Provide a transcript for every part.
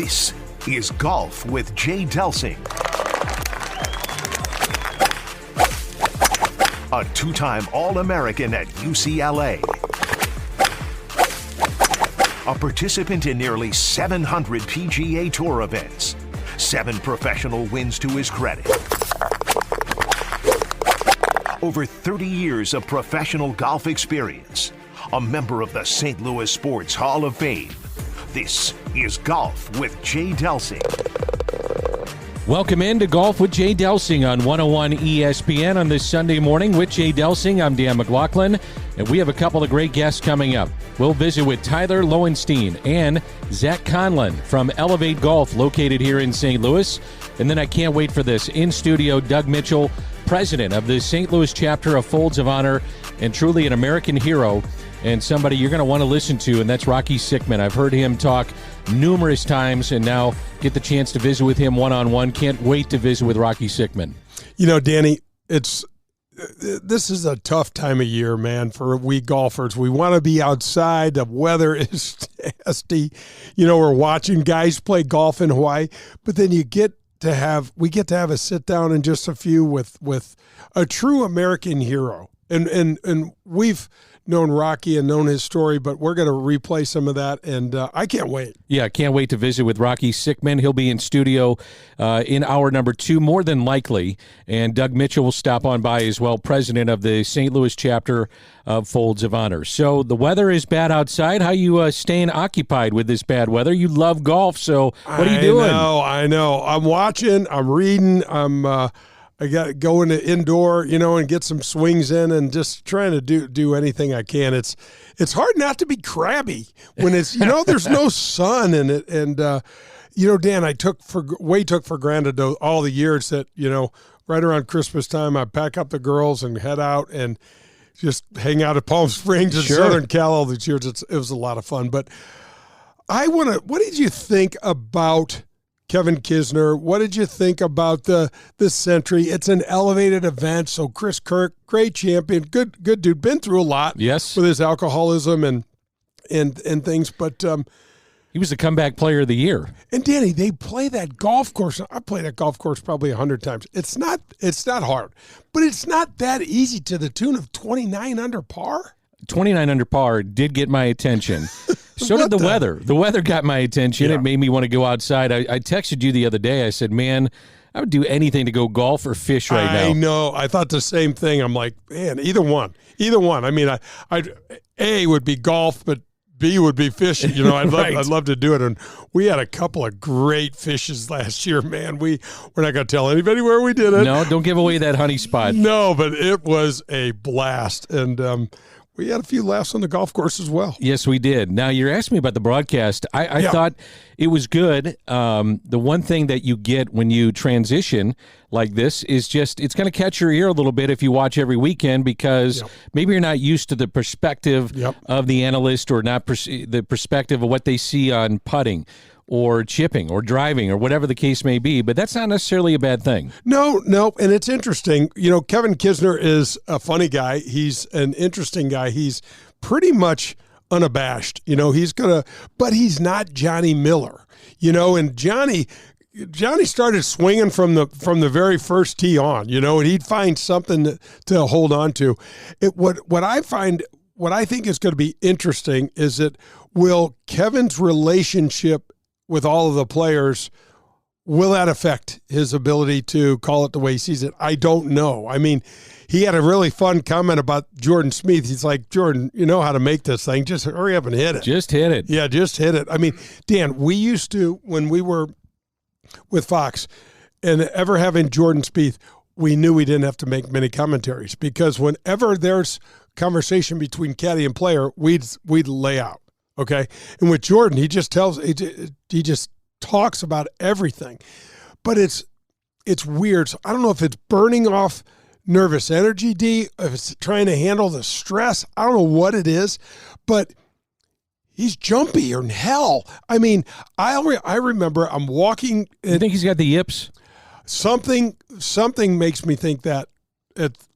This is Golf with Jay Delsing. A two-time All-American at UCLA. A participant in nearly 700 PGA Tour events. 7 professional wins to his credit. Over 30 years of professional golf experience. A member of the St. Louis Sports Hall of Fame. This is Golf with Jay Delsing. Welcome into Golf with Jay Delsing on 101 ESPN on this Sunday morning. With Jay Delsing, I'm Dan McLaughlin, and we have a couple of great guests coming up. We'll visit with Tyler Lowenstein and Zach Conlon from Elv8 Golf, located here in St. Louis. And then I can't wait for this. In studio, Doug Mitchell, president of the St. Louis chapter of Folds of Honor, and truly an American hero, and somebody you're going to want to listen to, and that's Rocky Sickmann. I've heard him talk numerous times, and now get the chance to visit with him one-on-one. Can't wait to visit with Rocky Sickmann. You know, Danny, this is a tough time of year, man, for we golfers. We want to be outside. The weather is nasty. You know, we're watching guys play golf in Hawaii, but then we get to have a sit down in just a few with a true American hero. And we've known Rocky and known his story, but we're going to replay some of that, and I can't wait. Yeah, can't wait to visit with Rocky Sickmann. He'll be in studio in hour number 2, more than likely, and Doug Mitchell will stop on by as well, president of the St. Louis chapter of Folds of Honor. So the weather is bad outside. How you staying occupied with this bad weather? You love golf, so what are you doing? I know. I'm watching. I'm reading. I got to go into indoor, and get some swings in, and just trying to do anything I can. It's hard not to be crabby when it's there's no sun in it, and Dan, I took for granted all the years that right around Christmas time I pack up the girls and head out and just hang out at Palm Springs in Southern Cal all these years. It was a lot of fun, but what did you think about Kevin Kisner? What did you think about the Century? It's an elevated event. So Chris Kirk, great champion, good dude, been through a lot. Yes, with his alcoholism and things. But he was the comeback player of the year. And Danny, they play that golf course. I played that golf course probably 100 times. It's not hard, but it's not that easy to the tune of 29 under par. 29 under par did get my attention. So did the weather. The weather got my attention. Yeah. It made me want to go outside. I texted you the other day. I said, man, I would do anything to go golf or fish right now. I know. I thought the same thing. I'm like, man, either one. I mean, A would be golf, but B would be fishing. I'd love to do it. And we had a couple of great fishes last year, man. We're not going to tell anybody where we did it. No, don't give away that honey spot. No, but it was a blast. And we had a few laughs on the golf course as well. Yes, we did. Now, you're asking me about the broadcast. I thought it was good. The one thing that you get when you transition like this is just it's going to catch your ear a little bit if you watch every weekend because maybe you're not used to the perspective of the analyst or not the perspective of what they see on putting or chipping or driving or whatever the case may be, but that's not necessarily a bad thing. No, and it's interesting. Kevin Kisner is a funny guy. He's an interesting guy. He's pretty much unabashed. But he's not Johnny Miller. And Johnny started swinging from the very first tee on. And he'd find something to hold on to. What I think is going to be interesting is that will Kevin's relationship with all of the players, will that affect his ability to call it the way he sees it? I don't know. I mean, he had a really fun comment about Jordan Spieth. He's like, Jordan, you know how to make this thing. Just hurry up and hit it. Just hit it. Yeah, just hit it. I mean, Dan, we used to, when we were with Fox and ever having Jordan Spieth, we knew we didn't have to make many commentaries because whenever there's conversation between caddy and player, we'd lay out. Okay. And with Jordan, he just talks about everything, but it's weird. So I don't know if it's burning off nervous energy, D, if it's trying to handle the stress. I don't know what it is, but he's jumpy or in hell. I mean, I remember I'm walking. You think he's got the yips? Something makes me think that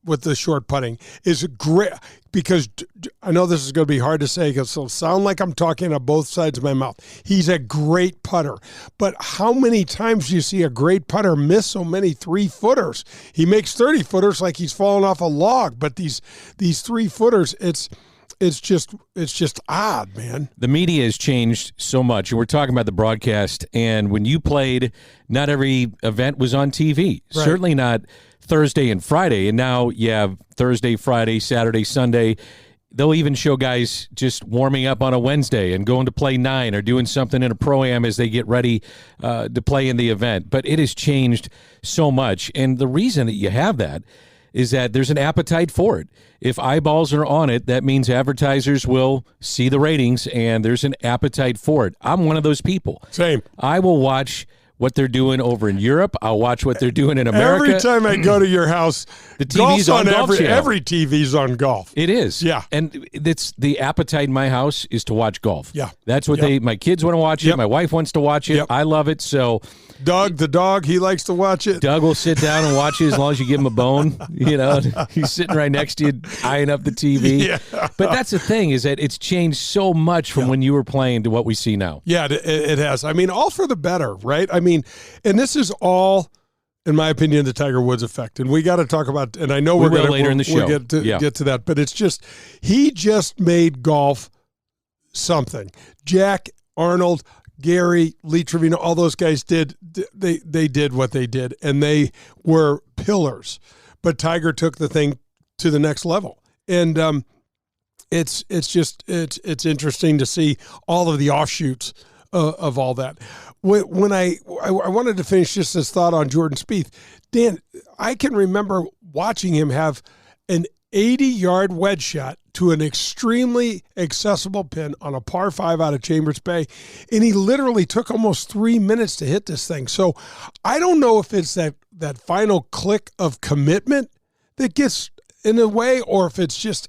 with the short putting is great, because I know this is going to be hard to say because it'll sound like I'm talking on both sides of my mouth. He's a great putter, but how many times do you see a great putter miss so many 3-footers? He makes 30-footers like he's falling off a log, but these 3-footers, it's just odd, man. The media has changed so much, and we're talking about the broadcast. And when you played, not every event was on TV. Right. Certainly not Thursday and Friday. And now you have Thursday, Friday, Saturday, Sunday. They'll even show guys just warming up on a Wednesday and going to play 9 or doing something in a Pro-Am as they get ready to play in the event. But it has changed so much. And the reason that you have that is that there's an appetite for it. If eyeballs are on it, that means advertisers will see the ratings, and there's an appetite for it. I'm one of those people. Same. I will watch what they're doing over in Europe. I'll watch what they're doing in America. Every time I go to your house, the TV's on Golf Channel. Every TV's on golf. It is. Yeah. And it's the appetite in my house is to watch golf. Yeah. That's what my kids want to watch it. My wife wants to watch it. I love it. So Doug, the dog, he likes to watch it. Doug will sit down and watch it as long as you give him a bone. He's sitting right next to you, eyeing up the TV. Yeah. But that's the thing, is that it's changed so much from when you were playing to what we see now. Yeah, it has. I mean, all for the better, right? I mean, and this is all, in my opinion, the Tiger Woods effect. And we got to talk about, and I know we're going to later in the show. We'll get to that, but it's just, he just made golf something. Jack, Arnold, Gary, Lee Trevino, all those guys did what they did, and they were pillars. But Tiger took the thing to the next level. And it's interesting to see all of the offshoots of all that. When I wanted to finish just this thought on Jordan Spieth, Dan, I can remember watching him have an 80-yard wedge shot to an extremely accessible pin on a par 5 out of Chambers Bay, and he literally took almost 3 minutes to hit this thing. So I don't know if it's that final click of commitment that gets in the way, or if it's just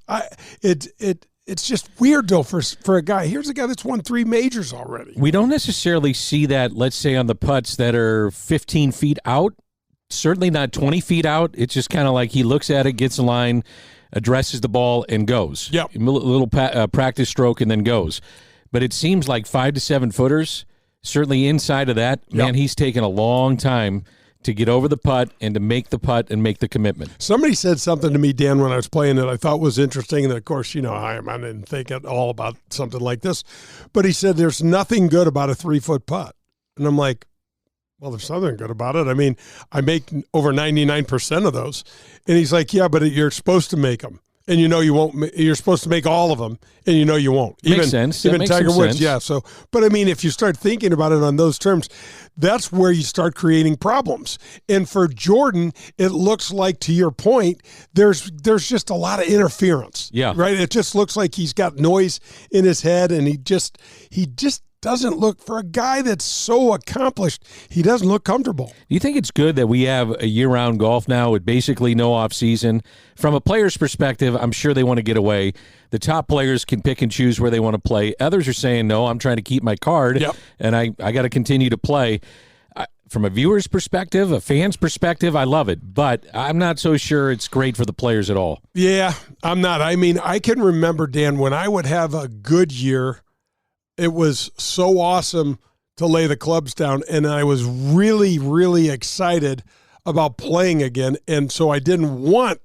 it's just weird, though, for a guy. Here's a guy that's won 3 majors already. We don't necessarily see that, let's say, on the putts that are 15 feet out. Certainly not 20 feet out. It's just kind of like he looks at it, gets a line, addresses the ball, and goes. Yep. A little practice stroke and then goes. But it seems like 5 to 7 footers, certainly inside of that, man, he's taken a long time to get over the putt and to make the putt and make the commitment. Somebody said something to me, Dan, when I was playing that I thought was interesting. And, of course, I didn't think at all about something like this. But he said there's nothing good about a 3-foot putt. And I'm like, well, there's something good about it. I mean, I make over 99% of those. And he's like, yeah, but you're supposed to make them. And you won't. You're supposed to make all of them, and you won't. Makes sense. Even Tiger Woods, sense. yeah. So, but I mean, if you start thinking about it on those terms, that's where you start creating problems. And for Jordan, it looks like, to your point, there's just a lot of interference. Yeah. Right. It just looks like he's got noise in his head, and he just doesn't look, for a guy that's so accomplished, he doesn't look comfortable. Do you think it's good that we have a year-round golf now with basically no off-season? From a player's perspective, I'm sure they want to get away. The top players can pick and choose where they want to play. Others are saying, no, I'm trying to keep my card, and I got to continue to play. From a viewer's perspective, a fan's perspective, I love it, but I'm not so sure it's great for the players at all. Yeah, I'm not. I mean, I can remember, Dan, when I would have a good year, it was so awesome to lay the clubs down, and I was really, really excited about playing again, and so I didn't want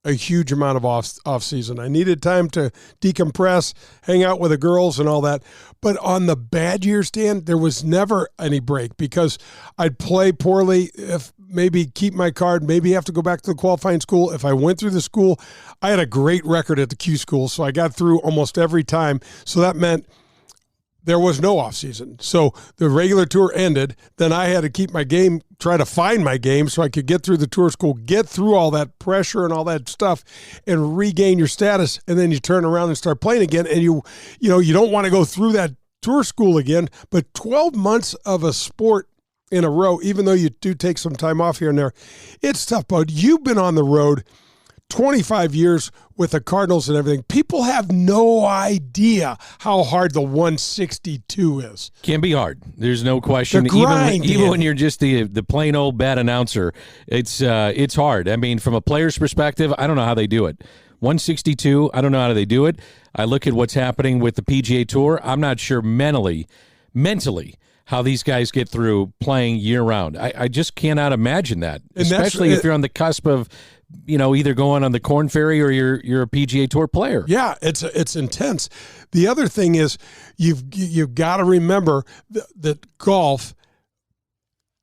a huge amount of off season. I needed time to decompress, hang out with the girls and all that. But on the bad years, Dan, there was never any break because I'd play poorly, if maybe keep my card, maybe have to go back to the qualifying school. If I went through the school, I had a great record at the Q school, so I got through almost every time. So that meant there was no offseason. So the regular tour ended. Then I had to keep my game, try to find my game so I could get through the tour school, get through all that pressure and all that stuff and regain your status. And then you turn around and start playing again. And you don't want to go through that tour school again. But 12 months of a sport in a row, even though you do take some time off here and there, it's tough. But you've been on the road 25 years with the Cardinals and everything, people have no idea how hard the 162 is. Can be hard. There's no question. Grind, even when you're just the plain old bad announcer, it's hard. I mean, from a player's perspective, I don't know how they do it. 162, I don't know how they do it. I look at what's happening with the PGA Tour. I'm not sure mentally how these guys get through playing year-round. I just cannot imagine that, especially if you're on the cusp of, either going on the Corn Ferry or you're a PGA Tour player. Yeah, it's intense. The other thing is you've got to remember that golf,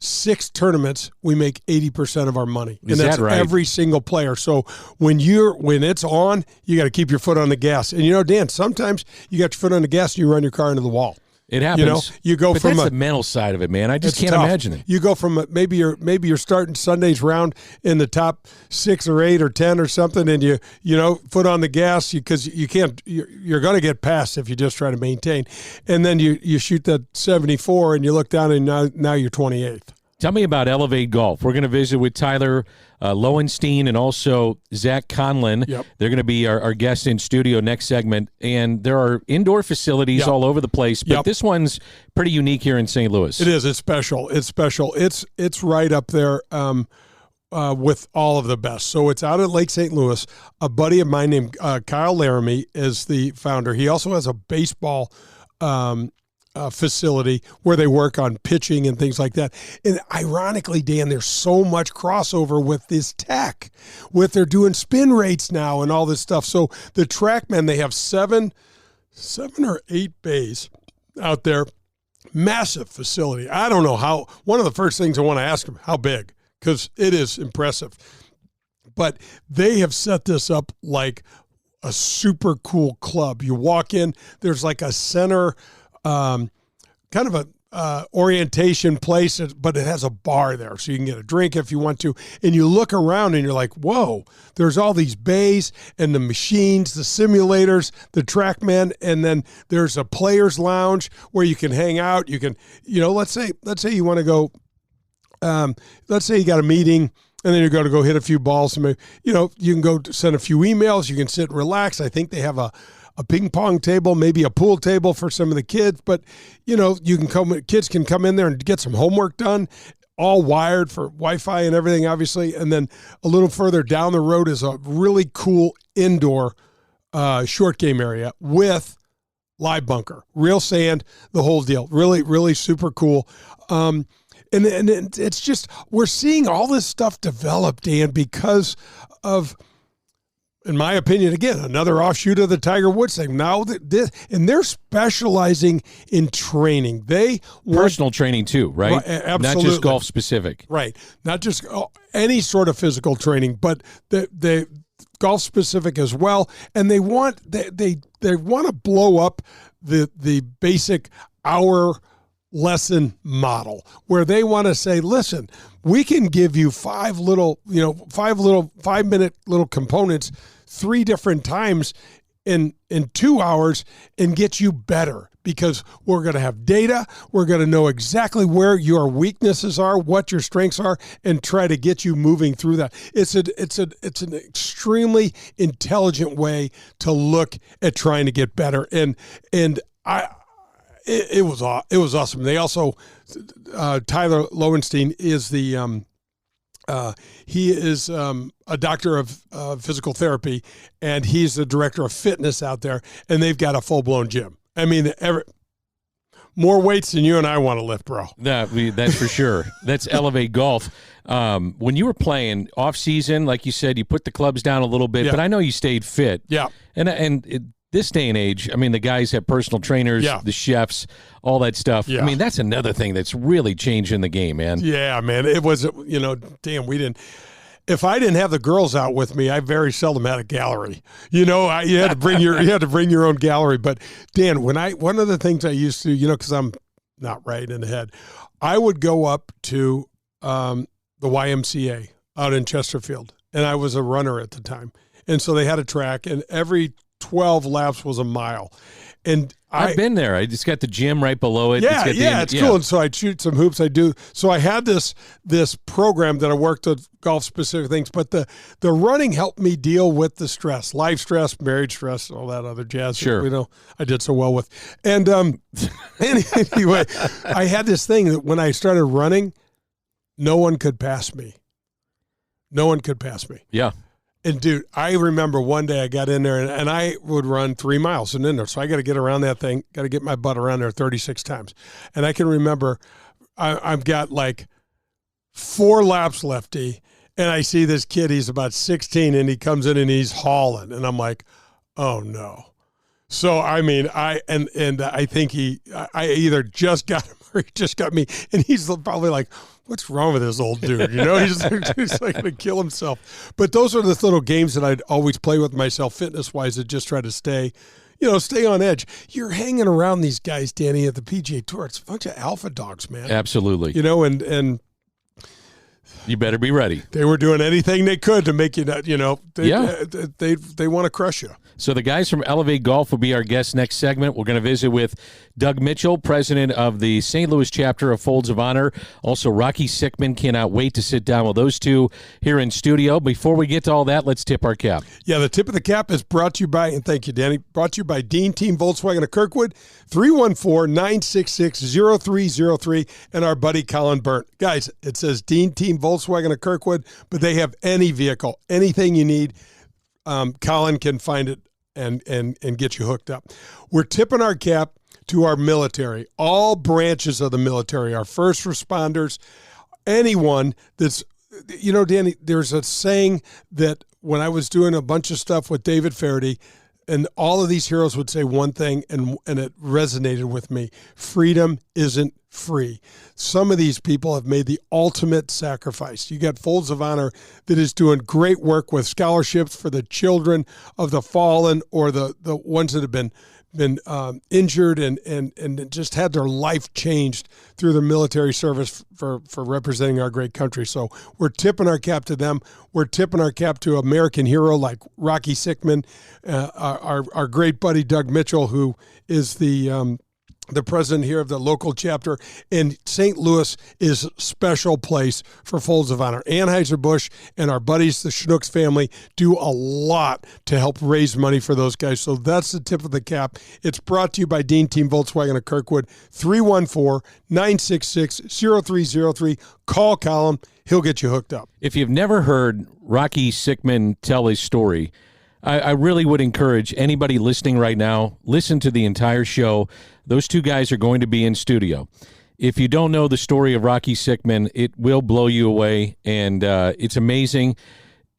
6 tournaments, we make 80% of our money. And that's right? Every single player. So when it's on, you got to keep your foot on the gas. And Dan, sometimes you got your foot on the gas and you run your car into the wall. It happens. You go but from that's the mental side of it, man. I just can't imagine it. You go from maybe you're starting Sunday's round in the top 6 or 8 or 10 or something, and you foot on the gas because you can't. You're going to get past if you just try to maintain, and then you shoot that 74 and you look down and now you're 28th. Tell me about Elv8 Golf. We're going to visit with Tyler Lowenstein and also Zach Conlon. Yep. They're going to be our guests in studio next segment. And there are indoor facilities all over the place, but this one's pretty unique here in St. Louis. It is. It's special. It's right up there with all of the best. So it's out at Lake St. Louis. A buddy of mine named Kyle Laramie is the founder. He also has a baseball facility where they work on pitching and things like that. And ironically, Dan, there's so much crossover with this tech, they're doing spin rates now and all this stuff. So the TrackMan, they have 7 or 8 bays out there, massive facility. I don't know how. One of the first things I want to ask them, how big, because it is impressive. But they have set this up like a super cool club. You walk in, there's like a center kind of a orientation place, but it has a bar there, so you can get a drink if you want to. And you look around and you're like, whoa, there's all these bays and the machines, the simulators, the TrackMan, and then there's a player's lounge where you can hang out. You can, let's say you want to go, let's say you got a meeting and then you're going to go hit a few balls. And you can go send a few emails. You can sit and relax. I think they have a ping pong table, maybe a pool table for some of the kids, but kids can come in there and get some homework done, all wired for Wi-Fi and everything, obviously. And then a little further down the road is a really cool indoor short game area with live bunker, real sand, the whole deal. Really, really super cool. And it's just, we're seeing all this stuff develop, Dan, because of, in my opinion, again, another offshoot of the Tiger Woods thing. Now and they're specializing in training. Personal training too, right? Absolutely. Not just golf specific. Right. Not just any sort of physical training, but the golf specific as well. And they want to blow up the basic hour lesson model, where they want to say, listen, we can give you 5 5-minute little components 3 different times in 2 hours and get you better, because we're going to have data. We're going to know exactly where your weaknesses are, what your strengths are, and try to get you moving through that. It's an extremely intelligent way to look at trying to get better. And it was awesome. They also, Tyler Lowenstein is he is a doctor of physical therapy, and he's the director of fitness out there, and they've got a full-blown gym. I mean, more weights than you and I want to lift, bro. That's for sure. That's Elv8 Golf. When you were playing off-season, like you said, you put the clubs down a little bit, but I know you stayed fit. Yeah. This day and age, I mean, the guys have personal trainers, the chefs, all that stuff. Yeah. I mean, that's another thing that's really changing the game, man. Yeah, man. It was, if I didn't have the girls out with me, I very seldom had a gallery. You had to bring your own gallery. But Dan, one of the things I used to, because I'm not right in the head, I would go up to the YMCA out in Chesterfield, and I was a runner at the time. And so they had a track, and every 12 laps was a mile. And I've been there. I just got the gym right below it. It's cool. And so I'd shoot some hoops. So I had this program that I worked on golf specific things, but the running helped me deal with the stress, life stress, marriage stress, all that other jazz. Sure. That, I did so well with. And anyway, I had this thing that when I started running, no one could pass me. No one could pass me. Yeah. And, dude, I remember one day I got in there, and I would run 3 miles and in there. So I got to get around that thing, got to get my butt around there 36 times. And I can remember I've got like 4 laps lefty, and I see this kid, he's about 16, and he comes in and he's hauling. And I'm like, oh, no. So, I mean, I think I either just got him or he just got me. And he's probably like, what's wrong with this old dude? He's like going to kill himself. But those are the little games that I'd always play with myself fitness-wise to just try to stay on edge. You're hanging around these guys, Danny, at the PGA Tour. It's a bunch of alpha dogs, man. Absolutely. And you better be ready. They were doing anything they could to make you not, they want to crush you. So the guys from Elv8 Golf will be our guests next segment. We're going to visit with Doug Mitchell, president of the St. Louis chapter of Folds of Honor. Also, Rocky Sickmann. Cannot wait to sit down with those two here in studio. Before we get to all that, let's tip our cap. Yeah, the tip of the cap is brought to you by, and thank you, Danny, brought to you by Dean Team Volkswagen of Kirkwood, 314-966-0303, and our buddy Colin Burnt. Guys, it says Dean Team Volkswagen of Kirkwood, but they have any vehicle, anything you need. Colin can find it and get you hooked up. We're tipping our cap to our military, all branches of the military, our first responders, anyone that's, Danny, there's a saying that when I was doing a bunch of stuff with David Faraday, and all of these heroes would say one thing, and it resonated with me. Freedom isn't free. Some of these people have made the ultimate sacrifice. You got Folds of Honor that is doing great work with scholarships for the children of the fallen or the ones that have been injured and just had their life changed through their military service for representing our great country. So we're tipping our cap to them. We're tipping our cap to American hero like Rocky Sickmann, our great buddy Doug Mitchell, who is the president here of the local chapter. And St. Louis is a special place for Folds of Honor. Anheuser-Busch and our buddies, the Schnooks family, do a lot to help raise money for those guys. So that's the tip of the cap. It's brought to you by Dean Team Volkswagen of Kirkwood, 314-966-0303. Call Colin. He'll get you hooked up. If you've never heard Rocky Sickmann tell his story, I really would encourage anybody listening right now, listen to the entire show. Those two guys are going to be in studio. If you don't know the story of Rocky Sickmann, it will blow you away, and it's amazing.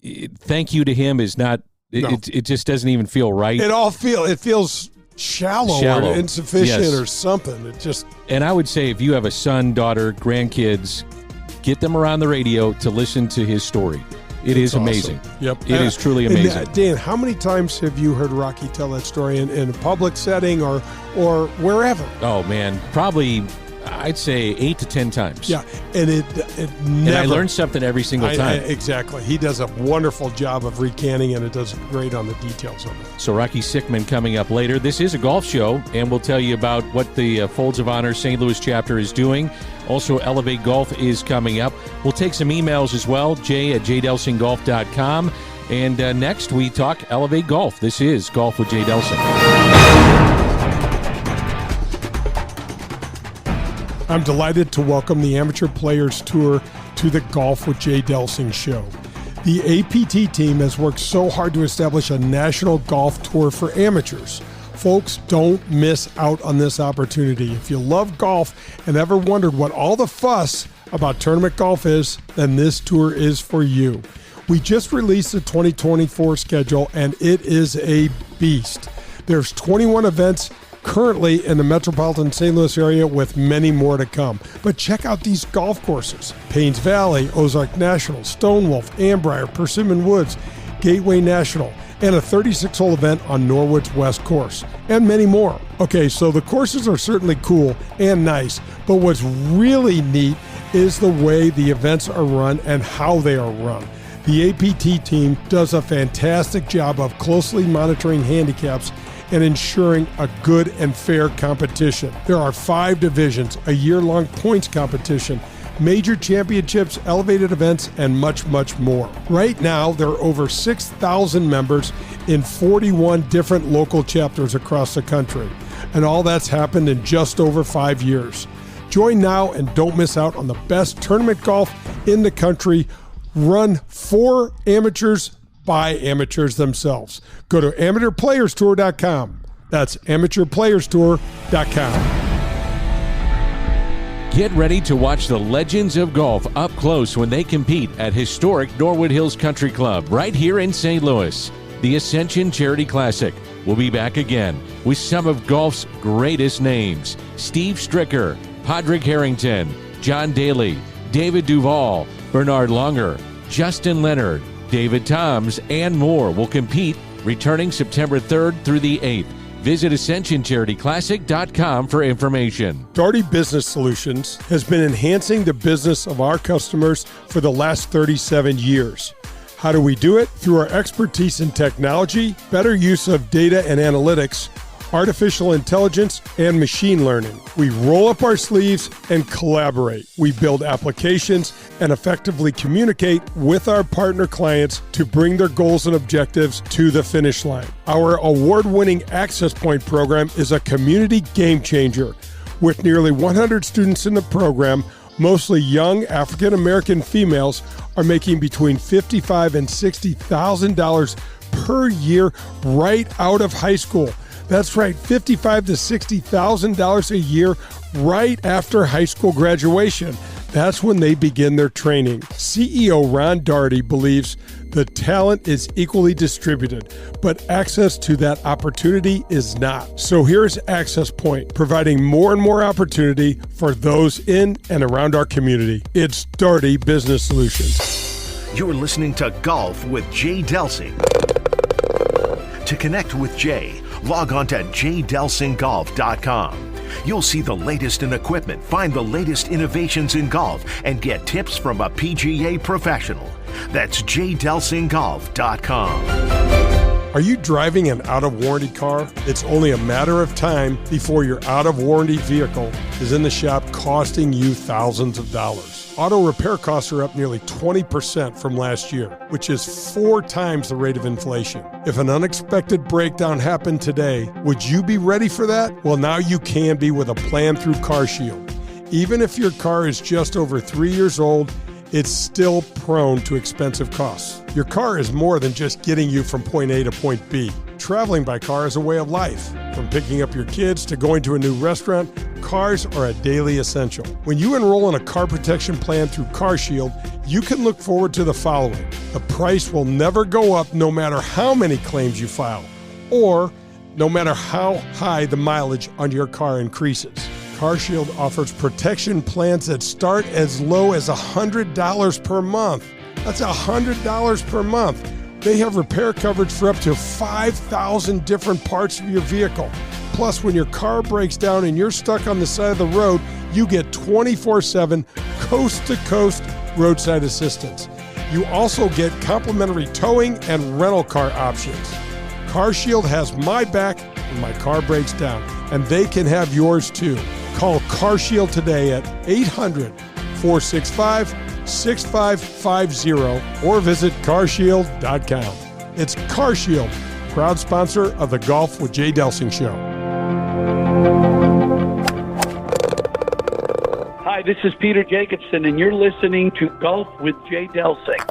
Thank you to him is not it just doesn't even feel right. It feels shallow. Or insufficient, yes, or something. And I would say if you have a son, daughter, grandkids, get them around the radio to listen to his story. It is amazing. Awesome. Yep. It is truly amazing. And, Dan, how many times have you heard Rocky tell that story in a public setting or wherever? Oh, man. Probably, I'd say 8 to 10 times. Yeah. And it never. And I learned something every single time. Exactly. He does a wonderful job of recanting, and it does great on the details of it. So Rocky Sickmann coming up later. This is a golf show, and we'll tell you about what the Folds of Honor St. Louis chapter is doing. Also, Elv8 Golf is coming up. We'll take some emails as well, jay@jdelsinggolf.com. And next, we talk Elv8 Golf. This is Golf with Jay Delsing. I'm delighted to welcome the Amateur Players Tour to the Golf with Jay Delsing show. The APT team has worked so hard to establish a national golf tour for amateurs. Folks, don't miss out on this opportunity. If you love golf and ever wondered what all the fuss about tournament golf is, then this tour is for you. We just released the 2024 schedule, and it is a beast. There's 21 events currently in the metropolitan St. Louis area with many more to come. But check out these golf courses: Paynes Valley, Ozark National, Stonewolf, Ambrier, Persimmon Woods, Gateway National, and a 36-hole event on Norwood's West Course, and many more. Okay, so the courses are certainly cool and nice, but what's really neat is the way the events are run and how they are run. The APT team does a fantastic job of closely monitoring handicaps and ensuring a good and fair competition. There are 5 divisions, a year-long points competition, major championships, elevated events, and much, much more. Right now, there are over 6,000 members in 41 different local chapters across the country, and all that's happened in just over 5 years. Join now and don't miss out on the best tournament golf in the country, run for amateurs by amateurs themselves. Go to amateurplayerstour.com. That's amateurplayerstour.com. Get ready to watch the legends of golf up close when they compete at historic Norwood Hills Country Club right here in St. Louis. The Ascension Charity Classic will be back again with some of golf's greatest names: Steve Stricker, Padraig Harrington, John Daly, David Duval, Bernard Longer, Justin Leonard, David Toms, and more will compete returning September 3rd through the 8th. Visit AscensionCharityClassic.com for information. Daugherty Business Solutions has been enhancing the business of our customers for the last 37 years. How do we do it? Through our expertise in technology, better use of data and analytics, artificial intelligence, and machine learning. We roll up our sleeves and collaborate. We build applications and effectively communicate with our partner clients to bring their goals and objectives to the finish line. Our award-winning Access Point program is a community game changer. With nearly 100 students in the program, mostly young African-American females are making between $55,000 and $60,000 per year right out of high school. That's right, $55,000 to $60,000 a year right after high school graduation. That's when they begin their training. CEO Ron Daugherty believes the talent is equally distributed, but access to that opportunity is not. So here's Access Point, providing more and more opportunity for those in and around our community. It's Daugherty Business Solutions. You're listening to Golf with Jay Delsing. To connect with Jay, log on to jdelsinggolf.com. You'll see the latest in equipment, find the latest innovations in golf, and get tips from a PGA professional. That's jdelsinggolf.com. Are you driving an out-of-warranty car? It's only a matter of time before your out-of-warranty vehicle is in the shop costing you thousands of dollars. Auto repair costs are up nearly 20% from last year, which is 4 times the rate of inflation. If an unexpected breakdown happened today, would you be ready for that? Well, now you can be with a plan through CarShield. Even if your car is just over 3 years old, it's still prone to expensive costs. Your car is more than just getting you from point A to point B. Traveling by car is a way of life. From picking up your kids to going to a new restaurant, cars are a daily essential. When you enroll in a car protection plan through CarShield, you can look forward to the following. The price will never go up no matter how many claims you file, or no matter how high the mileage on your car increases. CarShield offers protection plans that start as low as $100 per month. That's $100 per month. They have repair coverage for up to 5,000 different parts of your vehicle. Plus, when your car breaks down and you're stuck on the side of the road, you get 24/7 coast-to-coast roadside assistance. You also get complimentary towing and rental car options. CarShield has my back when my car breaks down, and they can have yours too. Call CarShield today at 800-465-6550 or visit carshield.com. It's CarShield, proud sponsor of the Golf with Jay Delsing show. Hi, this is Peter Jacobson, and you're listening to Golf with Jay Delsing.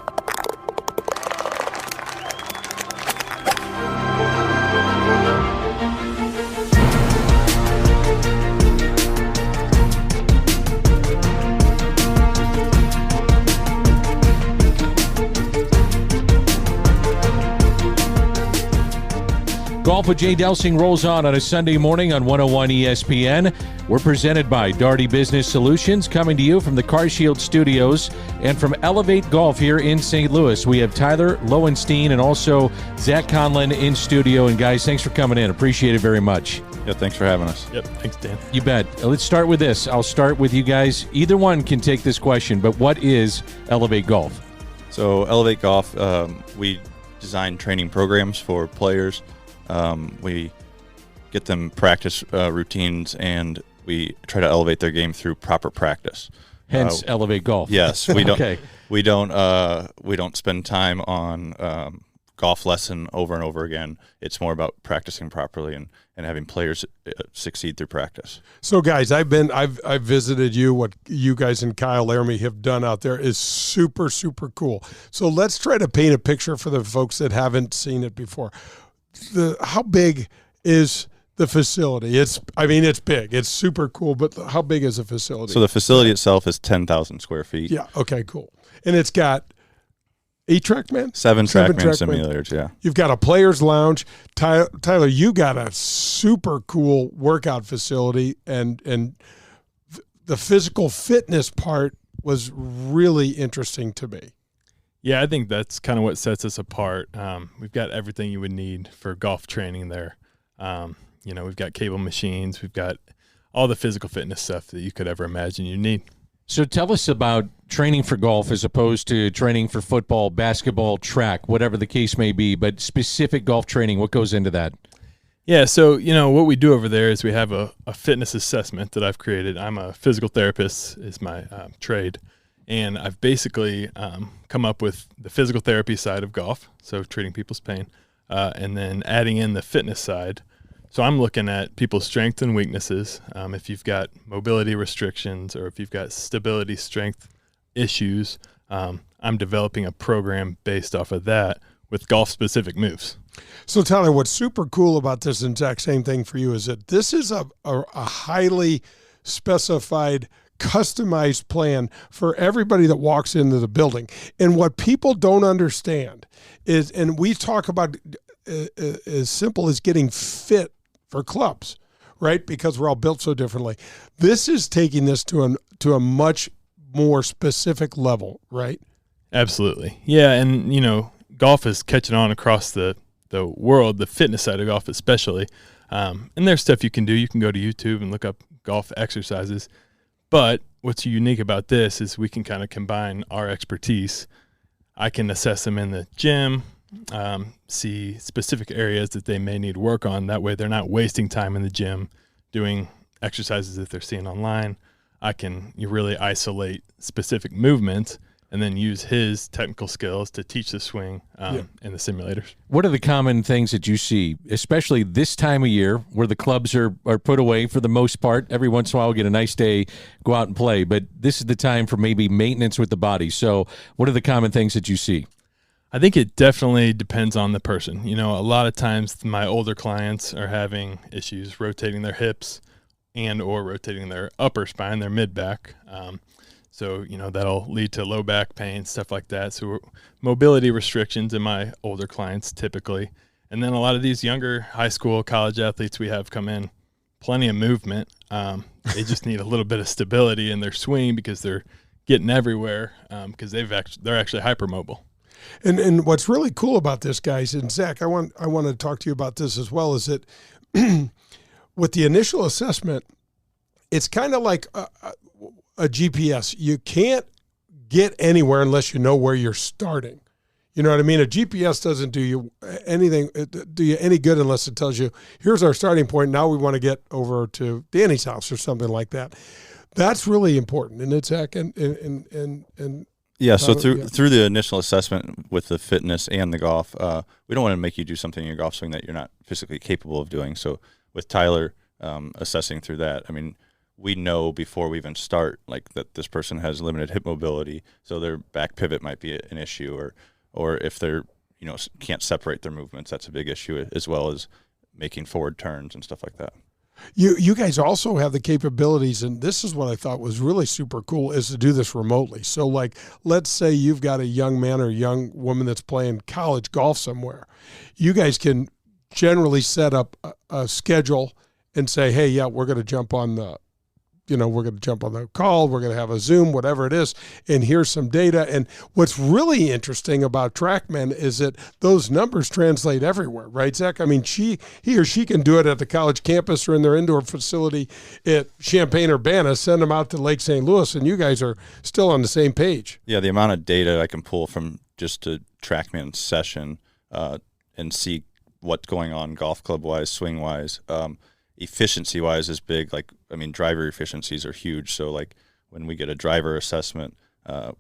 Golf with Jay Delsing rolls on a Sunday morning on 101 ESPN. We're presented by Daugherty Business Solutions, coming to you from the CarShield Studios and from Elv8 Golf here in St. Louis. We have Tyler Lowenstein and also Zach Conlon in studio. And guys, thanks for coming in. Appreciate it very much. Yeah, thanks for having us. Yep, thanks, Dan. You bet. Let's start with this. I'll start with you guys. Either one can take this question, but what is Elv8 Golf? So Elv8 Golf, we design training programs for players. We get them practice routines, and we try to elevate their game through proper practice. Hence, Elv8 Golf. Yes, we don't. Okay. We don't spend time on golf lesson over and over again. It's more about practicing properly and having players succeed through practice. So, guys, I've visited you. What you guys and Kyle Laramie have done out there is super, super cool. So let's try to paint a picture for the folks that haven't seen it before. How big is the facility? It's big. It's super cool, but how big is the facility? So the facility itself is 10,000 square feet. Yeah. Okay. Cool. And it's got 8 TrackMan? 7 TrackMan simulators, yeah. You've got a player's lounge. Tyler, you got a super cool workout facility, and the physical fitness part was really interesting to me. Yeah, I think that's kind of what sets us apart. We've got everything you would need for golf training there. We've got cable machines. We've got all the physical fitness stuff that you could ever imagine you need. So tell us about training for golf as opposed to training for football, basketball, track, whatever the case may be, but specific golf training, what goes into that? Yeah, so, what we do over there is we have a fitness assessment that I've created. I'm a physical therapist is my trade, and I've basically come up with the physical therapy side of golf, so treating people's pain, and then adding in the fitness side. So I'm looking at people's strengths and weaknesses. If you've got mobility restrictions or if you've got stability strength issues, I'm developing a program based off of that with golf-specific moves. So, Tyler, what's super cool about this, and Zach, same thing for you, is that this is a highly specified, customized plan for everybody that walks into the building. And what people don't understand is, and we talk about as simple as getting fit for clubs, right? Because we're all built so differently. This is taking this to a much more specific level, right? Absolutely. Yeah, and golf is catching on across the world, the fitness side of golf especially. And there's stuff you can do. You can go to YouTube and look up golf exercises. But what's unique about this is we can kind of combine our expertise. I can assess them in the gym, see specific areas that they may need work on. That way they're not wasting time in the gym doing exercises that they're seeing online. You really isolate specific movements and then use his technical skills to teach the swing in the simulators. What are the common things that you see, especially this time of year where the clubs are put away for the most part? Every once in a while we'll get a nice day, go out and play, but this is the time for maybe maintenance with the body. So what are the common things that you see? I think it definitely depends on the person. A lot of times my older clients are having issues rotating their hips and or rotating their upper spine, their mid-back. So, that'll lead to low back pain, stuff like that. So mobility restrictions in my older clients typically. And then a lot of these younger high school, college athletes we have come in, plenty of movement. They just need a little bit of stability in their swing because they're getting everywhere because they're actually hypermobile. And what's really cool about this, guys, and Zach, I want to talk to you about this as well, is that with the initial assessment, it's kind of like a GPS. You can't get anywhere unless you know where you're starting. You know what I mean? A GPS doesn't do you any good unless it tells you, here's our starting point. Now we want to get over to Danny's house or something like that. That's really important. And it's Zach and yeah, so through the initial assessment with the fitness and the golf, we don't want to make you do something in your golf swing that you're not physically capable of doing. So with Tyler assessing through that, we know before we even start that this person has limited hip mobility, so their back pivot might be an issue, or if they're can't separate their movements, that's a big issue, as well as making forward turns and stuff like that. You guys also have the capabilities, and this is what I thought was really super cool, is to do this remotely. So, let's say you've got a young man or a young woman that's playing college golf somewhere. You guys can generally set up a schedule and say, hey, yeah, we're going to jump on the call, we're going to have a Zoom, whatever it is, and here's some data. And what's really interesting about TrackMan is that those numbers translate everywhere, right, Zach? He or she can do it at the college campus or in their indoor facility at Champaign-Urbana, send them out to Lake St. Louis, and you guys are still on the same page. Yeah, the amount of data I can pull from just a TrackMan session and see what's going on golf club wise, swing wise, efficiency wise is big. Like, I mean, driver efficiencies are huge. So like when we get a driver assessment,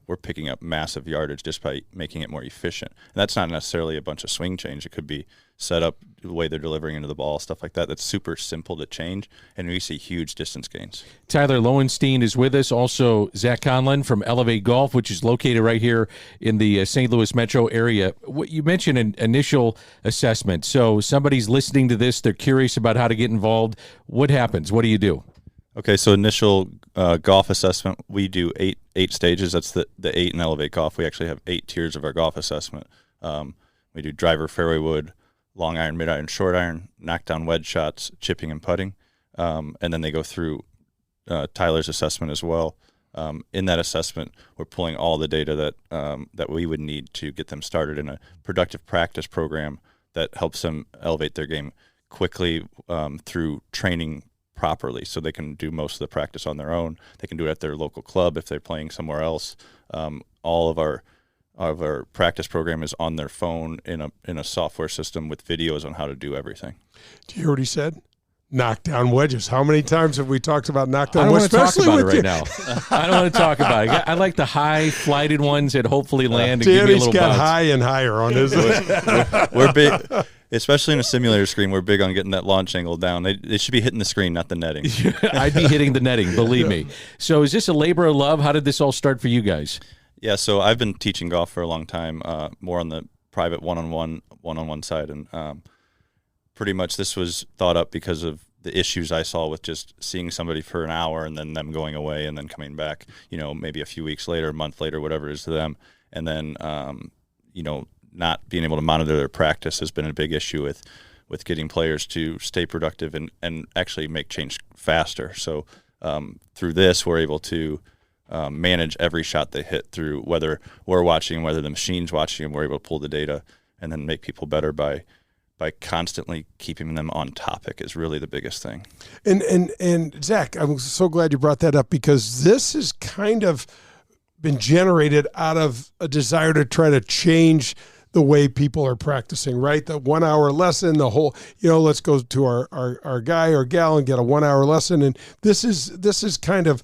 we're picking up massive yardage just by making it more efficient. And that's not necessarily a bunch of swing change. It could be set up, the way they're delivering into the ball, stuff like that. That's super simple to change, and we see huge distance gains. Tyler Lowenstein is with us. Also, Zach Conlon from Elv8 Golf, which is located right here in the St. Louis metro area. What you mentioned an initial assessment. So somebody's listening to this, they're curious about how to get involved. What happens? What do you do? Okay, so initial golf assessment, we do eight stages. That's the 8 in Elv8 Golf. We actually have 8 tiers of our golf assessment. We do driver, fairway wood, long iron, mid iron, short iron, knockdown wedge shots, chipping and putting, and then they go through Tyler's assessment as well. In that assessment, we're pulling all the data that we would need to get them started in a productive practice program that helps them elevate their game quickly through training properly, so they can do most of the practice on their own. They can do it at their local club if they're playing somewhere else. All of our practice program is on their phone in a software system with videos on how to do everything. Do you hear what he said? Knockdown wedges. How many times have we talked about knockdown wedges? I don't want to talk about it right now. I don't want to talk about it. I like the high flighted ones that hopefully land and give me a little got bounce. high and higher on his list. We're big, especially in a simulator screen. We're big on getting that launch angle down. They should be hitting the screen, not the netting. I'd be hitting the netting, believe me. So is this a labor of love? How did this all start for you guys? Yeah, so I've been teaching golf for a long time, more on the private one-on-one side, and pretty much this was thought up because of the issues I saw with just seeing somebody for an hour and then them going away and then coming back, maybe a few weeks later, a month later, whatever it is to them, and then not being able to monitor their practice has been a big issue with getting players to stay productive and actually make change faster. So through this, we're able to manage every shot they hit through whether we're watching, whether the machine's watching, and we're able to pull the data and then make people better by constantly keeping them on topic is really the biggest thing. And Zach, I'm so glad you brought that up, because this has kind of been generated out of a desire to try to change the way people are practicing, right? The 1 hour lesson, the whole, let's go to our guy or gal and get a 1 hour lesson. And this is kind of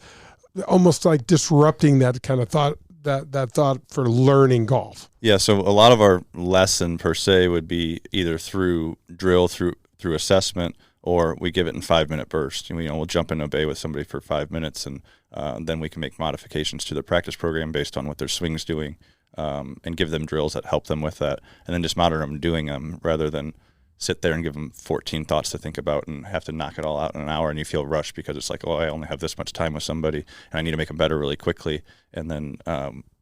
almost like disrupting that kind of thought, that thought for learning golf. Yeah, so a lot of our lesson per se would be either through drill, through assessment, or we give it in 5-minute bursts. We'll jump in a bay with somebody for 5 minutes, and then we can make modifications to their practice program based on what their swing's doing, and give them drills that help them with that, and then just monitor them doing them rather than sit there and give them 14 thoughts to think about and have to knock it all out in an hour, and you feel rushed because it's like, oh, I only have this much time with somebody and I need to make them better really quickly, and then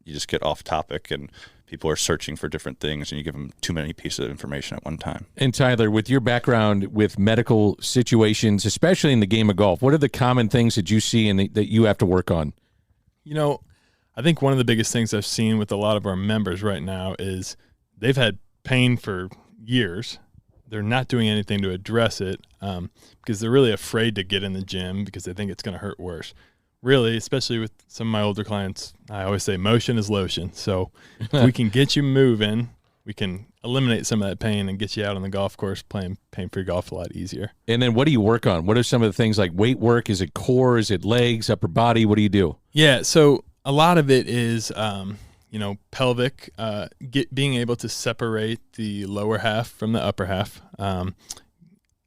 you just get off topic and people are searching for different things and you give them too many pieces of information at one time. And Tyler, with your background with medical situations, especially in the game of golf, what are the common things that you see and that you have to work on? I think one of the biggest things I've seen with a lot of our members right now is they've had pain for years. They're not doing anything to address it because they're really afraid to get in the gym because they think it's going to hurt worse. Really, especially with some of my older clients, I always say motion is lotion. So if we can get you moving, we can eliminate some of that pain and get you out on the golf course playing pain-free golf a lot easier. And then what do you work on? What are some of the things like weight work? Is it core? Is it legs, upper body? What do you do? Yeah, so a lot of it is pelvic, being able to separate the lower half from the upper half,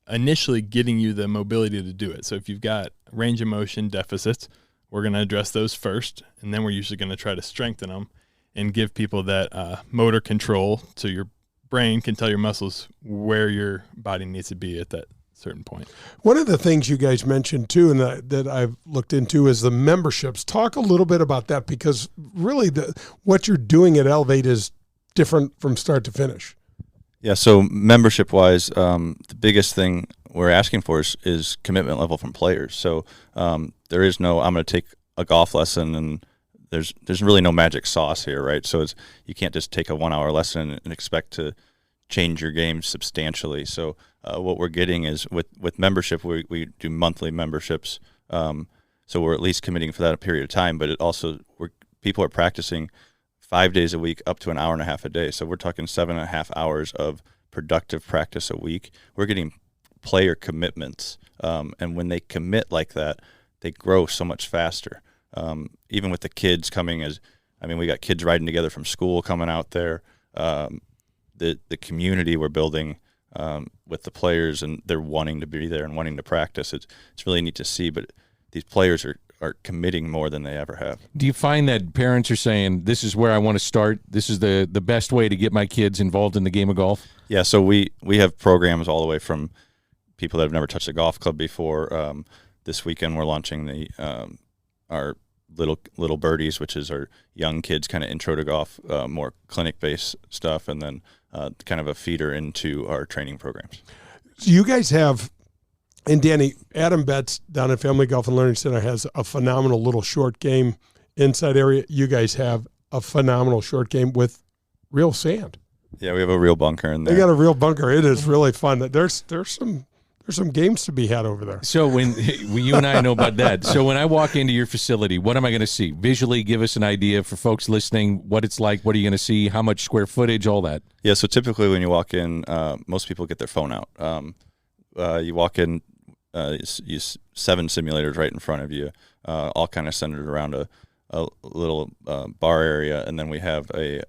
initially getting you the mobility to do it. So if you've got range of motion deficits, we're going to address those first, and then we're usually going to try to strengthen them and give people that motor control so your brain can tell your muscles where your body needs to be at that certain point. One of the things you guys mentioned too, and that I've looked into, is the memberships. Talk a little bit about that, because really what you're doing at Elv8 is different from start to finish. Yeah, so membership-wise, the biggest thing we're asking for is commitment level from players. So there is no, I'm going to take a golf lesson, and there's really no magic sauce here, right? So you can't just take a 1 hour lesson and expect to change your game substantially. So what we're getting is with membership, we do monthly memberships. So we're at least committing for that period of time, but it also people are practicing 5 days a week up to an hour and a half a day. So we're talking 7.5 hours of productive practice a week, we're getting player commitments. And when they commit like that, they grow so much faster. Even with the kids coming we got kids riding together from school coming out there. The community we're building with the players, and they're wanting to be there and wanting to practice. It's really neat to see, but these players are committing more than they ever have. Do you find that parents are saying, this is where I want to start, this is the best way to get my kids involved in the game of golf? Yeah, so we have programs all the way from people that have never touched a golf club before. This weekend we're launching our little birdies, which is our young kids kind of intro to golf, more clinic-based stuff, and then kind of a feeder into our training programs. So you guys have, and Danny, Adam Betts down at Family Golf and Learning Center has a phenomenal little short game inside area. You guys have a phenomenal short game with real sand. Yeah, we have a real bunker in there. They got a real bunker. It is really fun. There's some games to be had over there. So when you and I know about that. So when I walk into your facility, what am I going to see? Visually, give us an idea for folks listening, what it's like, what are you going to see, how much square footage, all that. Yeah, so typically when you walk in, most people get their phone out. You walk in, you 7 simulators right in front of you, all kind of centered around a little bar area, and then we have a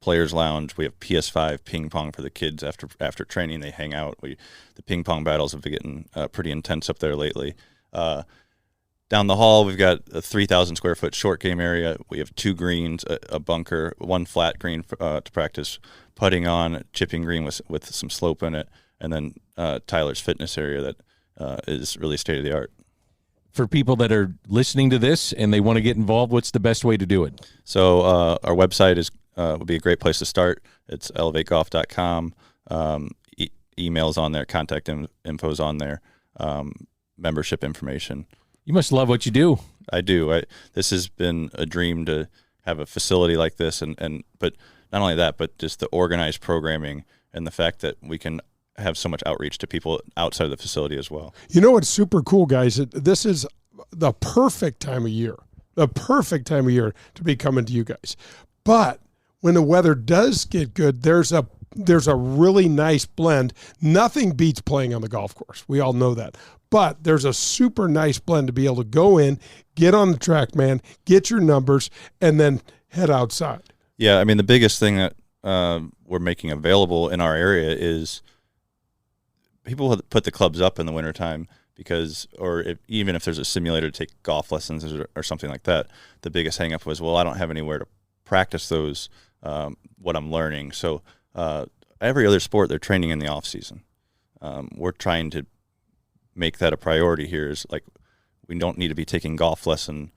players lounge. We have PS5 ping pong for the kids after training. They hang out. The ping pong battles have been getting pretty intense up there lately. Down the hall, we've got a 3,000 square foot short game area. We have 2 greens, a bunker, 1 flat green to practice putting on, chipping green with some slope in it, and then Tyler's fitness area that is really state of the art. For people that are listening to this and they want to get involved, what's the best way to do it? So our website would be a great place to start. It's elv8golf.com. Emails on there, contact info's on there, membership information. You must love what you do. I do. This has been a dream to have a facility like this, but not only that, but just the organized programming and the fact that we can have so much outreach to people outside of the facility as well. You know what's super cool, guys? This is the perfect time of year. The perfect time of year to be coming to you guys. But when the weather does get good, there's a really nice blend. Nothing beats playing on the golf course. We all know that. But there's a super nice blend to be able to go in, get on the TrackMan, get your numbers, and then head outside. Yeah, I mean, the biggest thing that we're making available in our area is people put the clubs up in the wintertime even if there's a simulator to take golf lessons or something like that, the biggest hang up was, well, I don't have anywhere to practice those, what I'm learning. So every other sport, they're training in the off season. We're trying to make that a priority here. Is like, we don't need to be taking golf lesson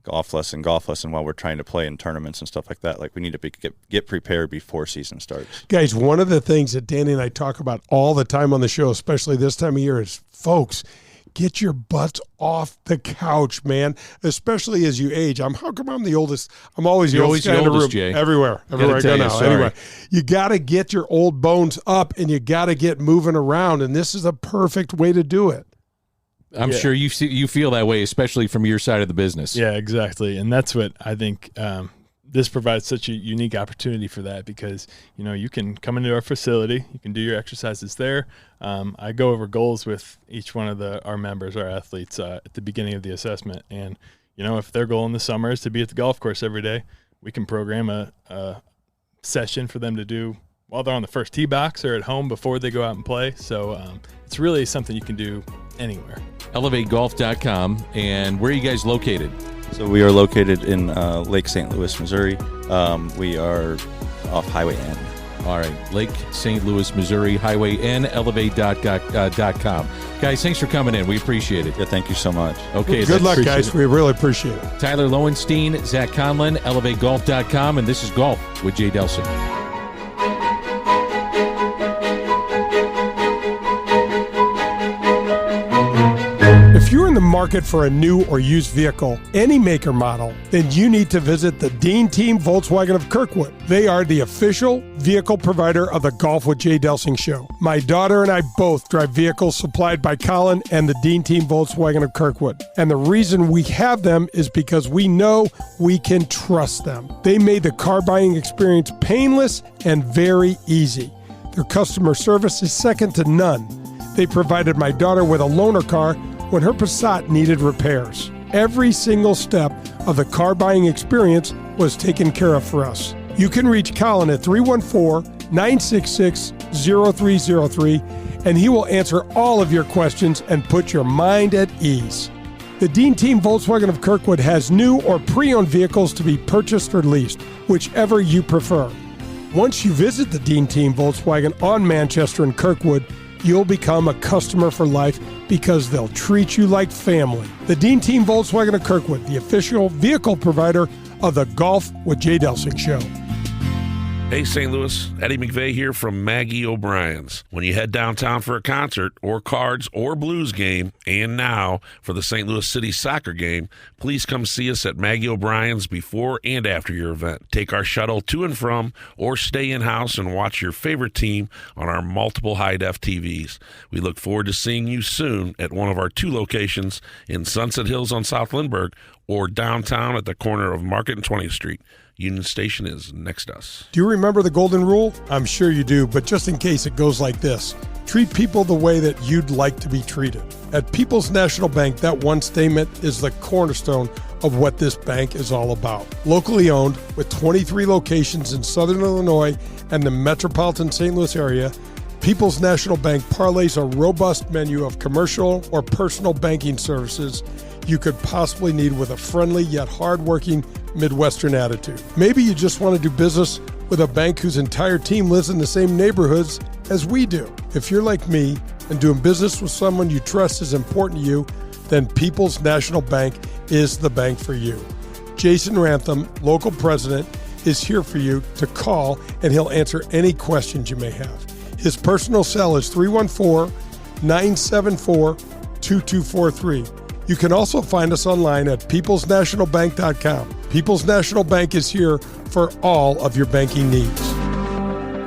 while we're trying to play in tournaments and stuff like that. Like, we need to get prepared before season starts. Guys, one of the things that Danny and I talk about all the time on the show, especially this time of year, is, folks, get your butts off the couch, man, especially as you age. How come I'm the oldest? I'm always the oldest guy in the room. Jay. Everywhere I go now. Anyway, you got to get your old bones up, and you got to get moving around, and this is a perfect way to do it. I'm sure you feel that way, especially from your side of the business. Yeah, exactly. And that's what I think this provides such a unique opportunity for that, because, you can come into our facility, you can do your exercises there. I go over goals with each one of our members, our athletes, at the beginning of the assessment. And, if their goal in the summer is to be at the golf course every day, we can program a session for them to do while they're on the first tee box or at home before they go out and play. So it's really something you can do anywhere. Elv8golf.com. And where are you guys located? So we are located in Lake St. Louis, Missouri. We are off Highway N. All right, Lake St. Louis, Missouri, Highway N, elv8.com. Guys, thanks for coming in. We appreciate it. Yeah, thank you so much. Okay, good luck, guys. We really appreciate it. Tyler Lowenstein, Zach Conlon, elv8golf.com, and this is Golf with Jay Delsing. If you're in the market for a new or used vehicle, any make or model, then you need to visit the Dean Team Volkswagen of Kirkwood. They are the official vehicle provider of the Golf with Jay Delsing show. My daughter and I both drive vehicles supplied by Colin and the Dean Team Volkswagen of Kirkwood. And the reason we have them is because we know we can trust them. They made the car buying experience painless and very easy. Their customer service is second to none. They provided my daughter with a loaner car when her Passat needed repairs. Every single step of the car buying experience was taken care of for us. You can reach Colin at 314-966-0303, and he will answer all of your questions and put your mind at ease. The Dean Team Volkswagen of Kirkwood has new or pre-owned vehicles to be purchased or leased, whichever you prefer. Once you visit the Dean Team Volkswagen on Manchester and Kirkwood, you'll become a customer for life because they'll treat you like family. The Dean Team Volkswagen of Kirkwood, the official vehicle provider of the Golf with Jay Delsing show. Hey, St. Louis, Eddie McVeigh here from Maggie O'Brien's. When you head downtown for a concert or Cards or Blues game, and now for the St. Louis City soccer game, please come see us at Maggie O'Brien's before and after your event. Take our shuttle to and from or stay in-house and watch your favorite team on our multiple high-def TVs. We look forward to seeing you soon at one of our 2 locations in Sunset Hills on South Lindbergh or downtown at the corner of Market and 20th Street. Union Station is next to us. Do you remember the golden rule? I'm sure you do, but just in case, it goes like this. Treat people the way that you'd like to be treated. At People's National Bank, that one statement is the cornerstone of what this bank is all about. Locally owned, with 23 locations in Southern Illinois and the metropolitan St. Louis area, People's National Bank parlays a robust menu of commercial or personal banking services you could possibly need with a friendly yet hardworking Midwestern attitude. Maybe you just want to do business with a bank whose entire team lives in the same neighborhoods as we do. If you're like me and doing business with someone you trust is important to you, then People's National Bank is the bank for you. Jason Rantham, local president, is here for you to call, and he'll answer any questions you may have. His personal cell is 314-974-2243. You can also find us online at peoplesnationalbank.com. People's National Bank is here for all of your banking needs.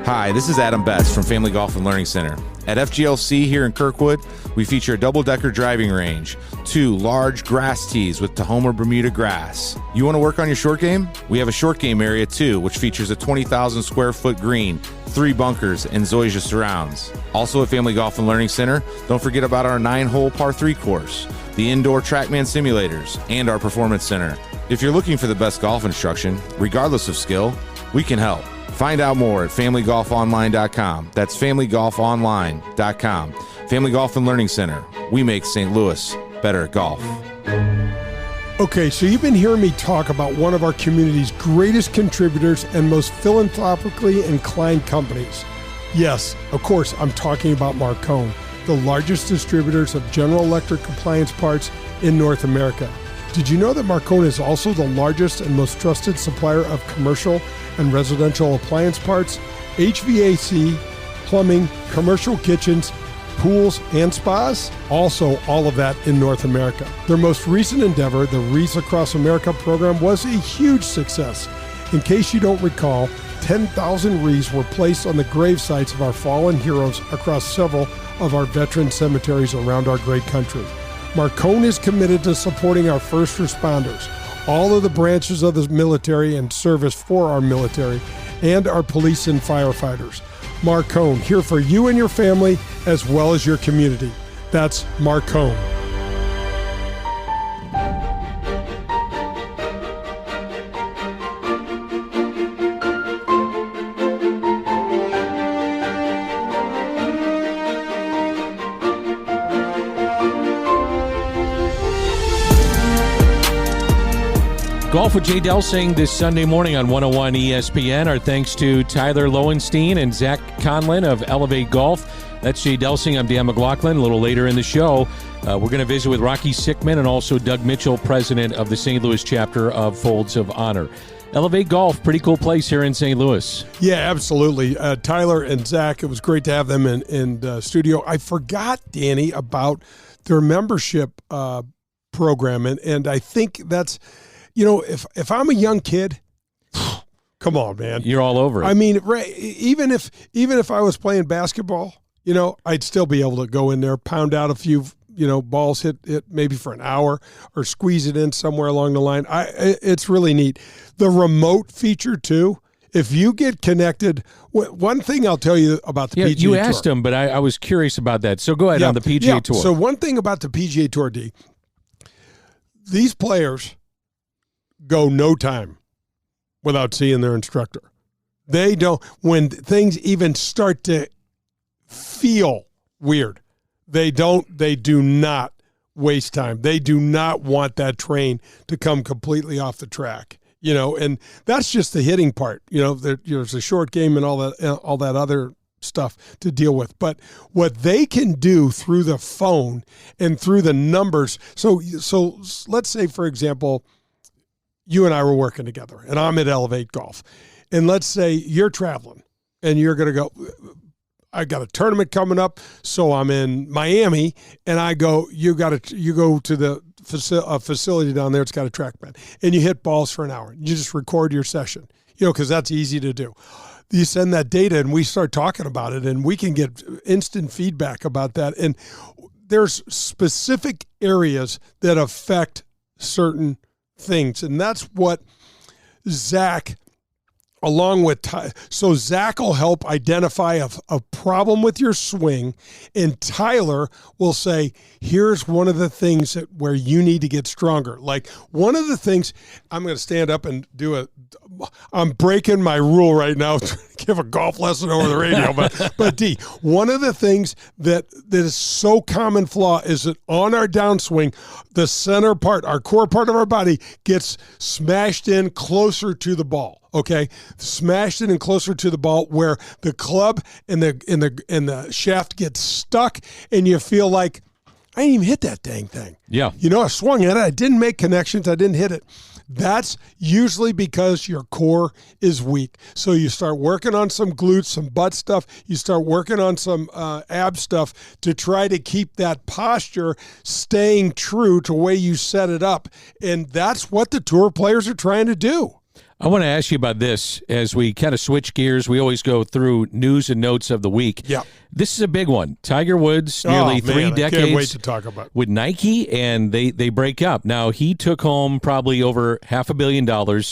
Hi, this is Adam Betts from Family Golf and Learning Center. At FGLC here in Kirkwood, we feature a double-decker driving range, 2 large grass tees with Tahoma Bermuda grass. You want to work on your short game? We have a short game area too, which features a 20,000 square foot green, 3 bunkers, and Zoysia surrounds. Also at Family Golf and Learning Center, don't forget about our 9-hole par 3 course, the indoor TrackMan simulators, and our performance center. If you're looking for the best golf instruction, regardless of skill, we can help. Find out more at FamilyGolfOnline.com. That's FamilyGolfOnline.com. Family Golf and Learning Center. We make St. Louis better at golf. Okay, so you've been hearing me talk about one of our community's greatest contributors and most philanthropically inclined companies. Yes, of course, I'm talking about Marcone, the largest distributors of General Electric appliance parts in North America. Did you know that Marcone is also the largest and most trusted supplier of commercial and residential appliance parts, HVAC, plumbing, commercial kitchens, pools, and spas? Also, all of that in North America. Their most recent endeavor, the Wreaths Across America program, was a huge success. In case you don't recall, 10,000 wreaths were placed on the grave sites of our fallen heroes across several of our veteran cemeteries around our great country. Marcone is committed to supporting our first responders, all of the branches of the military and service for our military, and our police and firefighters. Marcone, here for you and your family as well as your community. That's Marcone. Golf with Jay Delsing this Sunday morning on 101 ESPN. Our thanks to Tyler Lowenstein and Zach Conlin of Elv8 Golf. That's Jay Delsing. I'm Dan McLaughlin. A little later in the show, we're going to visit with Rocky Sickmann and also Doug Mitchell, president of the St. Louis chapter of Folds of Honor. Elv8 Golf, pretty cool place here in St. Louis. Yeah, absolutely. Tyler and Zach, it was great to have them in studio. I forgot, Danny, about their membership program, and I think that's, if I'm a young kid, come on, man, you're all over it. I mean, even if I was playing basketball, I'd still be able to go in there, pound out a few, balls, hit maybe for an hour, or squeeze it in somewhere along the line. It's really neat. The remote feature too. If you get connected, one thing I'll tell you about the PGA Tour. You asked him, but I was curious about that. So go ahead on the PGA Tour. So one thing about the PGA Tour, D, these players go no time without seeing their instructor. They don't, when things even start to feel weird, they do not waste time. They do not want that train to come completely off the track, and that's just the hitting part. There's a short game and all that other stuff to deal with. But what they can do through the phone and through the numbers. So let's say, for example, you and I were working together, and I'm at Elv8 Golf, and let's say you're traveling, and you're going to go, I got a tournament coming up, so I'm in Miami, and I go, you go to the facility down there, it's got a trackman, and you hit balls for an hour. You just record your session, because that's easy to do. You send that data, and we start talking about it, and we can get instant feedback about that. And there's specific areas that affect certain things, and that's what Zach, along with so Zach will help identify a problem with your swing, and Tyler will say, here's one of the things where you need to get stronger. Like, one of the things, I'm going to stand up and I'm breaking my rule right now to give a golf lesson over the radio, but D, one of the things that is so common flaw is that on our downswing, the center part, our core part of our body, gets smashed in closer to the ball. Okay, smashed it in closer to the ball, where the club and the shaft gets stuck, and you feel like, I didn't even hit that dang thing. Yeah, I swung at it, I didn't make connections, I didn't hit it. That's usually because your core is weak. So you start working on some glutes, some butt stuff. You start working on some ab stuff to try to keep that posture staying true to the way you set it up. And that's what the tour players are trying to do. I want to ask you about this as we kind of switch gears. We always go through news and notes of the week. Yeah. This is a big one. Tiger Woods, nearly 3 decades. I can't wait to talk about it. With Nike, and they break up. Now, he took home probably over $500 million.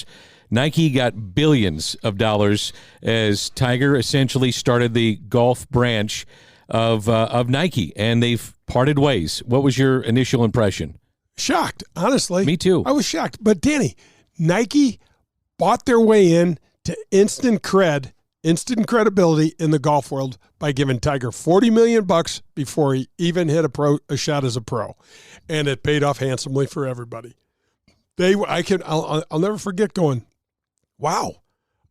Nike got billions of dollars as Tiger essentially started the golf branch of Nike, and they've parted ways. What was your initial impression? Shocked, honestly. Me too. I was shocked. But, Danny, Nike bought their way in to instant credibility in the golf world by giving Tiger $40 million before he even hit a shot as a pro, and it paid off handsomely for everybody. I'll never forget going, wow.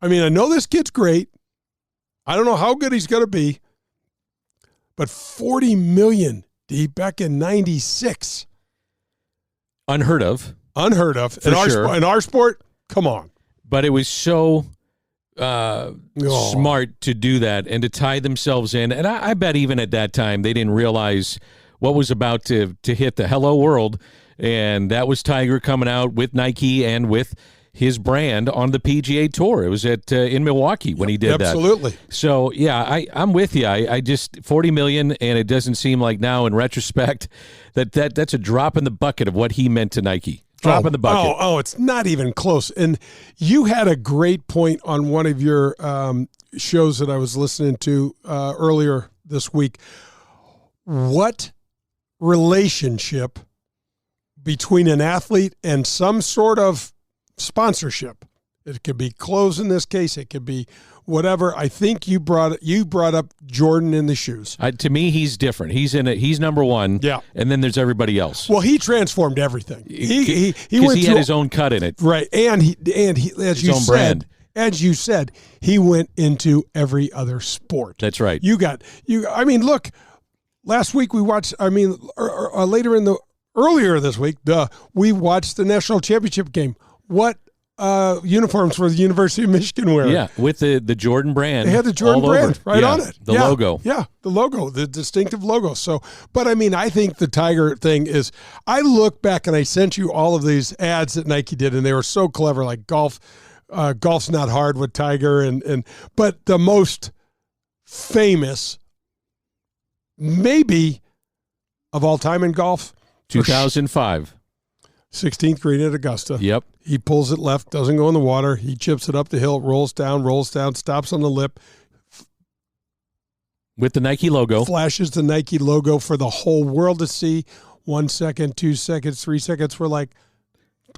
I mean, I know this kid's great. I don't know how good he's going to be, but $40 million back in '96, unheard of. In our sport, come on. But it was so smart to do that and to tie themselves in. And I bet even at that time they didn't realize what was about to hit the hello world. And that was Tiger coming out with Nike and with his brand on the PGA Tour. It was in Milwaukee when he did that. Absolutely. So, yeah, I'm with you. I just $40 million, and it doesn't seem like now in retrospect that's a drop in the bucket of what he meant to Nike. Drop in the bucket. Oh, it's not even close. And you had a great point on one of your shows that I was listening to earlier this week. What relationship between an athlete and some sort of sponsorship? It could be clothes in this case. It could be whatever. I think you brought up Jordan in the shoes. To me, he's different. He's number one. Yeah, and then there's everybody else. Well, he transformed everything. He had his own cut in it, right? And he as you said, he went into every other sport. That's right. I mean, look. Last week we watched. I mean, earlier this week, we watched the national championship game. What uniforms for the University of Michigan wearing. Yeah, with the Jordan brand. They had the Jordan brand right on it. The logo. Yeah, the logo, the distinctive logo. So, but I mean, I think the Tiger thing is, I look back and I sent you all of these ads that Nike did, and they were so clever, like golf's not hard with Tiger, but the most famous, maybe, of all time in golf, 2005. 16th green at Augusta. Yep. He pulls it left, doesn't go in the water. He chips it up the hill, rolls down, stops on the lip. With the Nike logo. Flashes the Nike logo for the whole world to see. 1 second, 2 seconds, 3 seconds. We're like,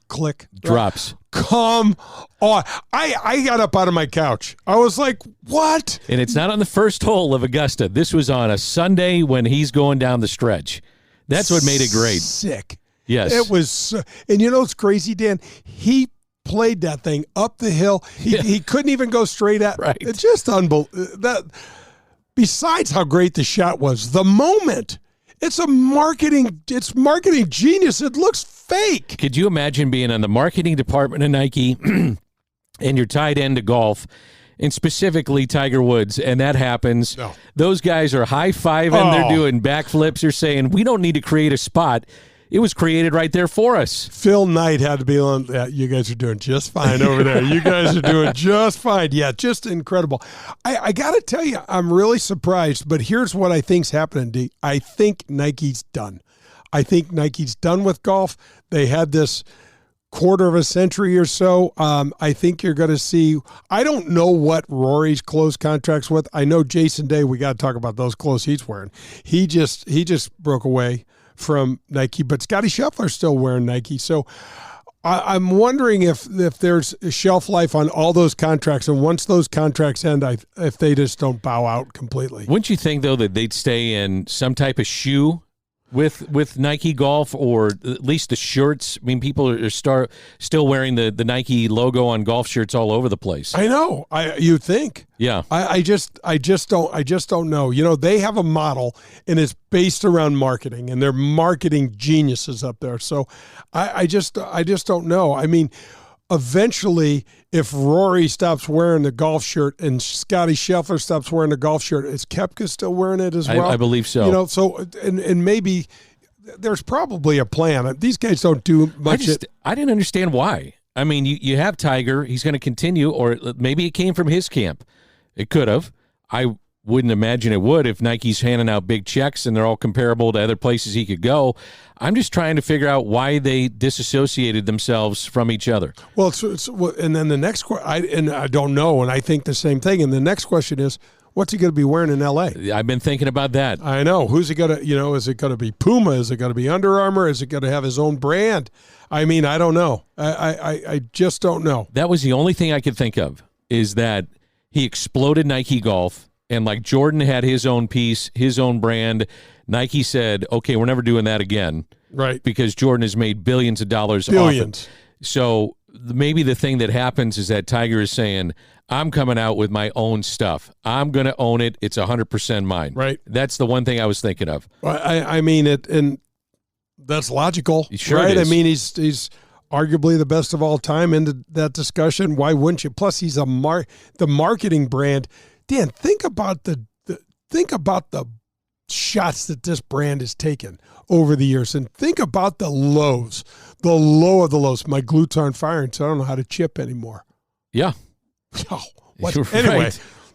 click. Drops. Come on. I got up out of my couch. I was like, what? And it's not on the first hole of Augusta. This was on a Sunday when he's going down the stretch. That's what made it great. Sick. Yes. It was, and you know what's crazy, Dan? He played that thing up the hill. He couldn't even go straight at. Right. It's just unbelievable. Besides how great the shot was, the moment, it's marketing genius. It looks fake. Could you imagine being on the marketing department of Nike and you're tied into golf, and specifically Tiger Woods, and that happens? No. Those guys are high-fiving. They're doing backflips. They're saying, we don't need to create a spot. It was created right there for us. Phil Knight had to be on. Yeah, you guys are doing just fine over there. You guys are doing just fine. Yeah, just incredible. I got to tell you, I'm really surprised, but here's what I think's happening, D. I think Nike's done. I think Nike's done with golf. They had this quarter of a century or so. I think you're going to see, I don't know what Rory's close contracts with. I know Jason Day, we got to talk about those clothes he's wearing. He just broke away from Nike, but Scotty Scheffler's still wearing Nike. So I'm wondering if there's a shelf life on all those contracts, and once those contracts end, if they just don't bow out completely. Wouldn't you think, though, that they'd stay in some type of shoe with Nike Golf, or at least the shirts? I mean, people are still wearing the Nike logo on golf shirts all over the place. I know. You think? Yeah. I just don't know. You know, they have a model, and it's based around marketing, and they're marketing geniuses up there. So I just don't know. I mean, eventually, if Rory stops wearing the golf shirt and Scotty Scheffler stops wearing the golf shirt, is Koepka still wearing it as well? I believe so. You know, so and maybe there's probably a plan. These guys don't do much. I didn't understand why. I mean, you have Tiger. He's going to continue, or maybe it came from his camp. It could have. I wouldn't imagine it would if Nike's handing out big checks and they're all comparable to other places he could go. I'm just trying to figure out why they disassociated themselves from each other. Well, and then the next question, I don't know, and I think the same thing. And the next question is, what's he going to be wearing in L.A.? I've been thinking about that. I know. Who's he going to, is it going to be Puma? Is it going to be Under Armour? Is it going to have his own brand? I mean, I don't know. I just don't know. That was the only thing I could think of, is that he exploded Nike Golf. And like Jordan had his own piece, his own brand. Nike said, okay, we're never doing that again. Right. Because Jordan has made billions of dollars off it. So maybe the thing that happens is that Tiger is saying, I'm coming out with my own stuff. I'm going to own it. It's 100% mine. Right. That's the one thing I was thinking of. I mean, and that's logical. Sure, right? It is. I mean, he's arguably the best of all time into that discussion. Why wouldn't you? Plus, he's the marketing brand. Dan, think about the shots that this brand has taken over the years, and think about the low of the lows. My glutes aren't firing, so I don't know how to chip anymore. Yeah. Oh, anyway,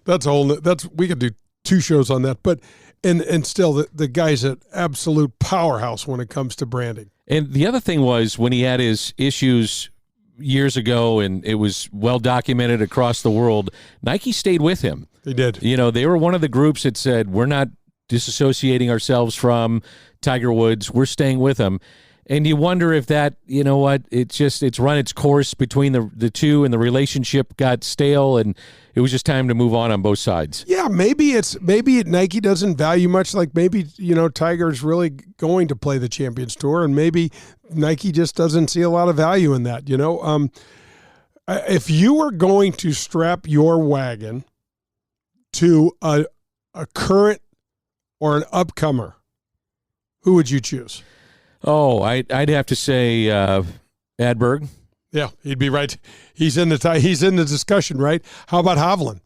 right. We could do 2 shows on that, but and still the guy's an absolute powerhouse when it comes to branding. And the other thing was, when he had his issues years ago, and it was well documented across the world, Nike stayed with him. They did. You know, they were one of the groups that said, we're not disassociating ourselves from Tiger Woods. We're staying with him. And you wonder if that, you know what, it's run its course between the two, and the relationship got stale, and it was just time to move on both sides. Yeah, maybe Nike doesn't value much, like maybe, Tiger's really going to play the Champions Tour, and maybe Nike just doesn't see a lot of value in that, If you were going to strap your wagon to a current or an upcomer, who would you choose? Oh, I'd have to say Adberg. Yeah, he'd be right. He's in the discussion, right? How about Hovland?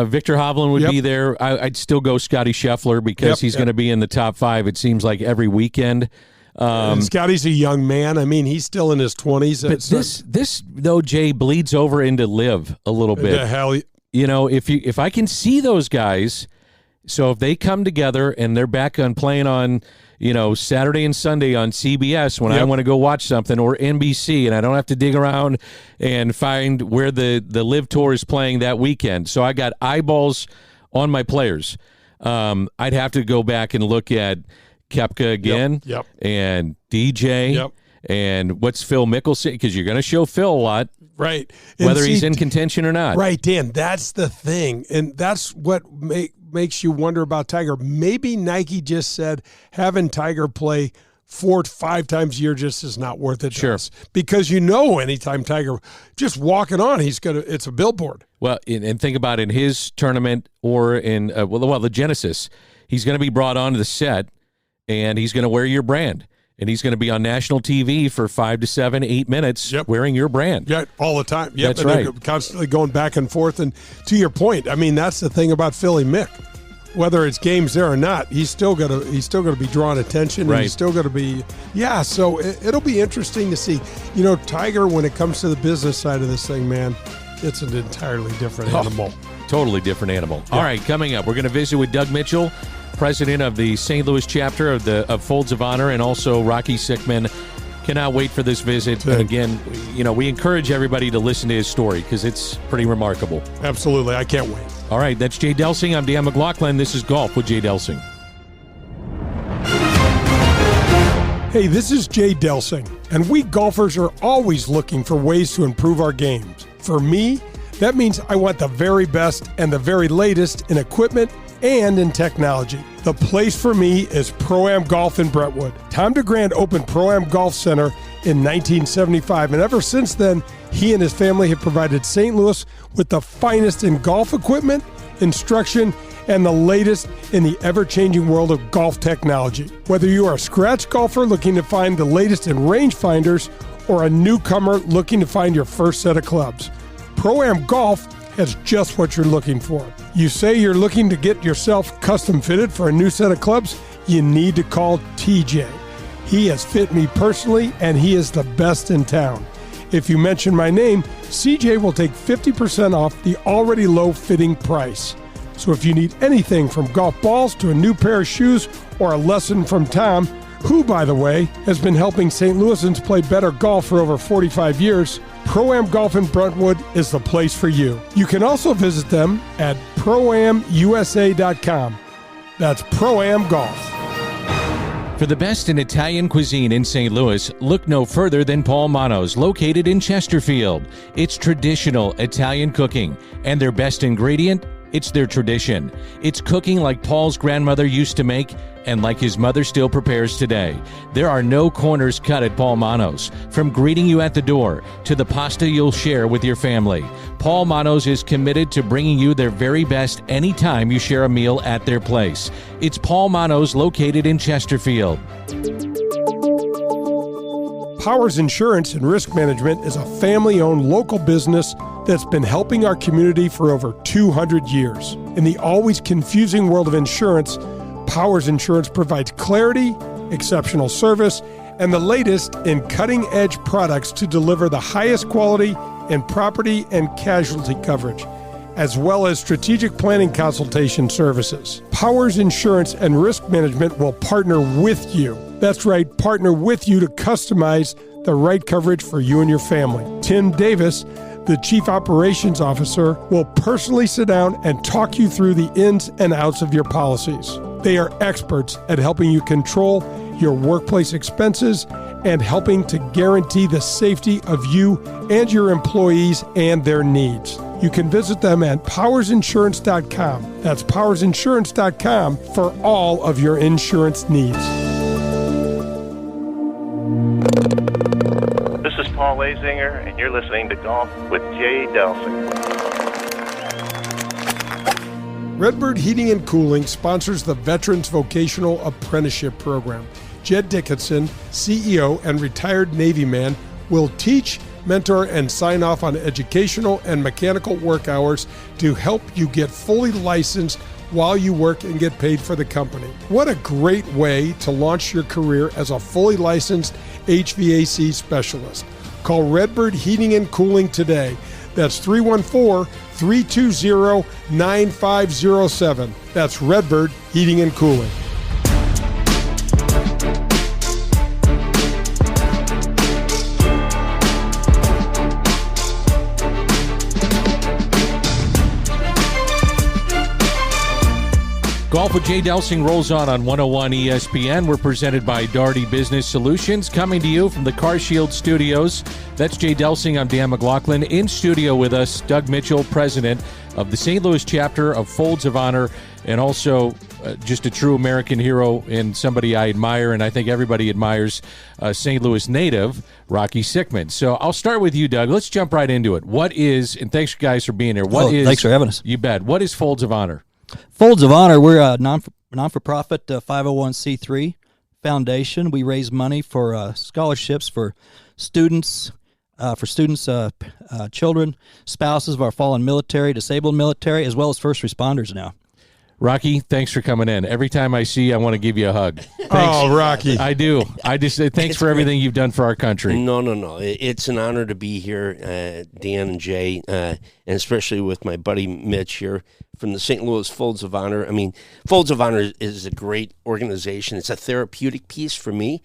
Victor Hovland would be there. I'd still go Scotty Scheffler because he's going to be in the top 5, it seems like, every weekend. Scotty's a young man. I mean, he's still in his 20s. But this though, Jay, bleeds over into live a little bit. The hell, if I can see those guys, so if they come together and they're back on playing on, Saturday and Sunday on CBS when I want to go watch something, or NBC, and I don't have to dig around and find where the Live Tour is playing that weekend. So I got eyeballs on my players. I'd have to go back and look at Koepka again, and DJ, and what's Phil Mickelson, because you're going to show Phil a lot. Right. Whether he's in contention or not. Right, Dan, that's the thing. And that's what makes you wonder about Tiger. Maybe Nike just said having Tiger play 4 to 5 times a year just is not worth it. Sure. Because anytime Tiger just walking on, it's a billboard. Well, and think about in his tournament or in the Genesis, he's going to be brought onto the set and he's going to wear your brand. And he's going to be on national TV for 5 to 7, 8 minutes wearing your brand. Yeah, all the time. Yep, that's right. Constantly going back and forth. And to your point, I mean, that's the thing about Philly Mick. Whether it's games there or not, he's still going to be drawing attention. Right. And he's still going to be, so it'll be interesting to see. Tiger, when it comes to the business side of this thing, man, it's an entirely different animal. Totally different animal. Yeah. All right, coming up, we're going to visit with Doug Mitchell, president of the St. Louis chapter of Folds of Honor, and also Rocky Sickmann. Cannot wait for this visit. And again, we encourage everybody to listen to his story because it's pretty remarkable. Absolutely. I can't wait. All right, that's Jay Delsing. I'm Dan McLaughlin. This is Golf with Jay Delsing. Hey, this is Jay Delsing, and we golfers are always looking for ways to improve our games. For me, that means I want the very best and the very latest in equipment and in technology. The place for me is Pro-Am Golf in Brentwood. Tom DeGrand opened Pro-Am Golf Center in 1975, and ever since then, he and his family have provided St. Louis with the finest in golf equipment, instruction, and the latest in the ever-changing world of golf technology. Whether you are a scratch golfer looking to find the latest in rangefinders or a newcomer looking to find your first set of clubs, Pro-Am Golf has just what you're looking for. You say you're looking to get yourself custom fitted for a new set of clubs? You need to call TJ. He has fit me personally, and he is the best in town. If you mention my name, CJ will take 50% off the already low fitting price. So if you need anything from golf balls to a new pair of shoes or a lesson from Tom, who, by the way, has been helping St. Louisans play better golf for over 45 years, Pro-Am Golf in Brentwood is the place for you. You can also visit them at proamusa.com. That's Pro-Am Golf. For the best in Italian cuisine in St. Louis, look no further than Paul Manno's, located in Chesterfield. It's traditional Italian cooking, and their best ingredient, it's their tradition. It's cooking like Paul's grandmother used to make and like his mother still prepares today. There are no corners cut at Paul Manno's. From greeting you at the door to the pasta you'll share with your family, Paul Manno's is committed to bringing you their very best anytime you share a meal at their place. It's Paul Manno's, located in Chesterfield. Powers Insurance and Risk Management is a family-owned local business that's been helping our community for over 200 years. In the always confusing world of insurance, Powers Insurance provides clarity, exceptional service, and the latest in cutting-edge products to deliver the highest quality in property and casualty coverage, as well as strategic planning consultation services. Powers Insurance and Risk Management will partner with you. That's right, partner with you to customize the right coverage for you and your family. Tim Davis, the Chief Operations Officer, will personally sit down and talk you through the ins and outs of your policies. They are experts at helping you control your workplace expenses and helping to guarantee the safety of you and your employees and their needs. You can visit them at powersinsurance.com. That's powersinsurance.com for all of your insurance needs. This is Paul Lazinger, and you're listening to Golf with Jay Delsing. Redbird Heating and Cooling sponsors the Veterans Vocational Apprenticeship Program. Jed Dickinson, CEO and retired Navy man, will teach, mentor, and sign off on educational and mechanical work hours to help you get fully licensed while you work and get paid for the company. What a great way to launch your career as a fully licensed HVAC specialist. Call Redbird Heating and Cooling today. That's 314-320-9507. That's Redbird Heating and Cooling. Golf with Jay Delsing rolls on 101 ESPN. We're presented by Daugherty Business Solutions, coming to you from the Car Shield Studios. That's Jay Delsing. I'm Dan McLaughlin. In studio with us, Doug Mitchell, president of the St. Louis chapter of Folds of Honor, and also just a true American hero and somebody I admire, and I think everybody admires, St. Louis native, Rocky Sickmann. So I'll start with you, Doug. Let's jump right into it. What is, and thanks guys for being here. Thanks for having us. You bet. What is Folds of Honor? Folds of Honor, we're a non-for-profit 501c3 foundation. We raise money for scholarships for students, children, spouses of our fallen military, disabled military, as well as first responders now. Rocky, thanks for coming in. Every time I see you, I want to give you a hug. Thanks. Oh, Rocky. I do. I just say thanks for everything you've done for our country. No. It's an honor to be here, Dan and Jay, and especially with my buddy Mitch here from the St. Louis Folds of Honor. I mean, Folds of Honor is a great organization. It's a therapeutic piece for me.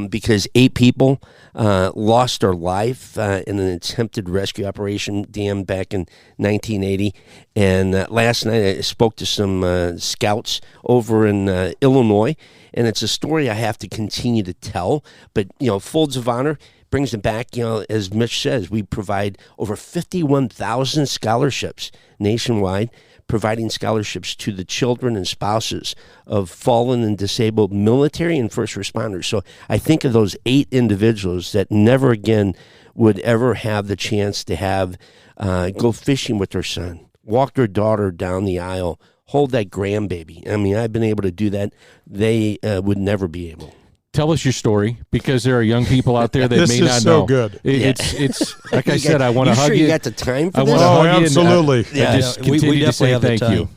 Because 8 people lost their life in an attempted rescue operation, Dan, back in 1980. And last night I spoke to some scouts over in Illinois, and it's a story I have to continue to tell. But, Folds of Honor brings them back. As Mitch says, we provide over 51,000 scholarships nationwide, providing scholarships to the children and spouses of fallen and disabled military and first responders. So I think of those 8 individuals that never again would ever have the chance to have go fishing with their son, walk their daughter down the aisle, hold that grandbaby. I mean, I've been able to do that. They would never be able. Tell us your story, because there are young people out there that may not know. This is so good. It's like I said, I want to hug you. You got the time for this? I want to hug absolutely. you. And, just continue to say thank you.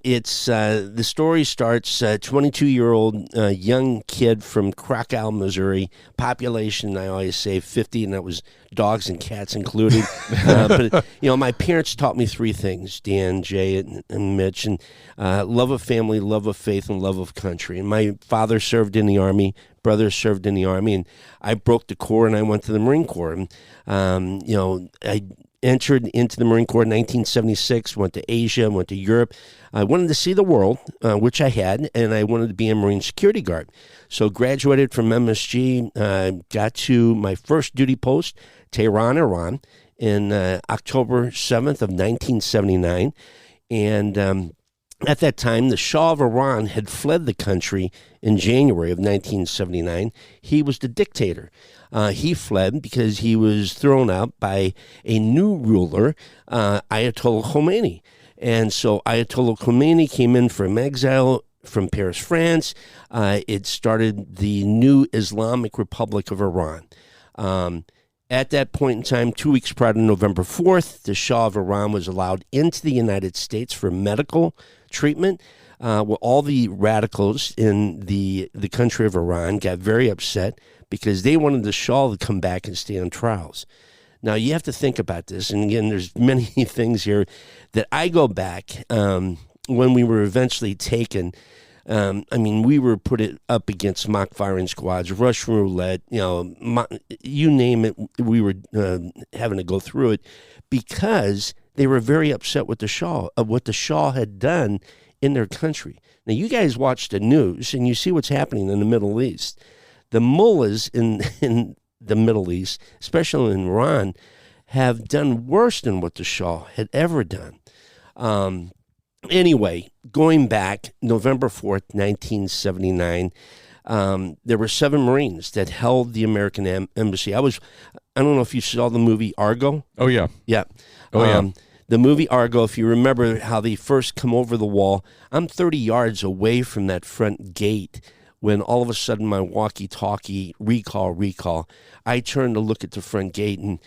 It's the story starts 22-year-old young kid from Krakow, Missouri. Population, I always say 50, and that was dogs and cats included. But my parents taught me 3 things: Dan, Jay, and Mitch, and love of family, love of faith, and love of country. And my father served in the Army. Brother served in the Army, and I broke the Corps and I went to the Marine Corps. And, I entered into the Marine Corps in 1976, went to Asia, went to Europe. I wanted to see the world, which I had, and I wanted to be a Marine security guard. So graduated from MSG, got to my first duty post, Tehran, Iran, in October 7th of 1979. And at that time, the Shah of Iran had fled the country in January of 1979. He was the dictator. He fled because he was thrown out by a new ruler, Ayatollah Khomeini. And so Ayatollah Khomeini came in from exile from Paris, France. It started the new Islamic Republic of Iran. At that point in time, 2 weeks prior to November 4th, the Shah of Iran was allowed into the United States for medical treatment. All the radicals in the country of Iran got very upset because they wanted the Shah to come back and stay on trials. Now, you have to think about this. And again, there's many things here that I go back when we were eventually taken. We were put up against mock firing squads, Russian roulette, you name it, we were having to go through it because they were very upset with the Shah, of what the Shah had done in their country. Now, you guys watch the news and you see what's happening in the Middle East. The mullahs in the Middle East, especially in Iran, have done worse than what the Shah had ever done. Anyway, going back November 4th, 1979, there were 7 Marines that held the American embassy. I don't know if you saw the movie Argo. Oh, yeah. Yeah. Oh, yeah. The movie Argo, if you remember how they first come over the wall, I'm 30 yards away from that front gate when all of a sudden my walkie-talkie, recall, I turned to look at the front gate, and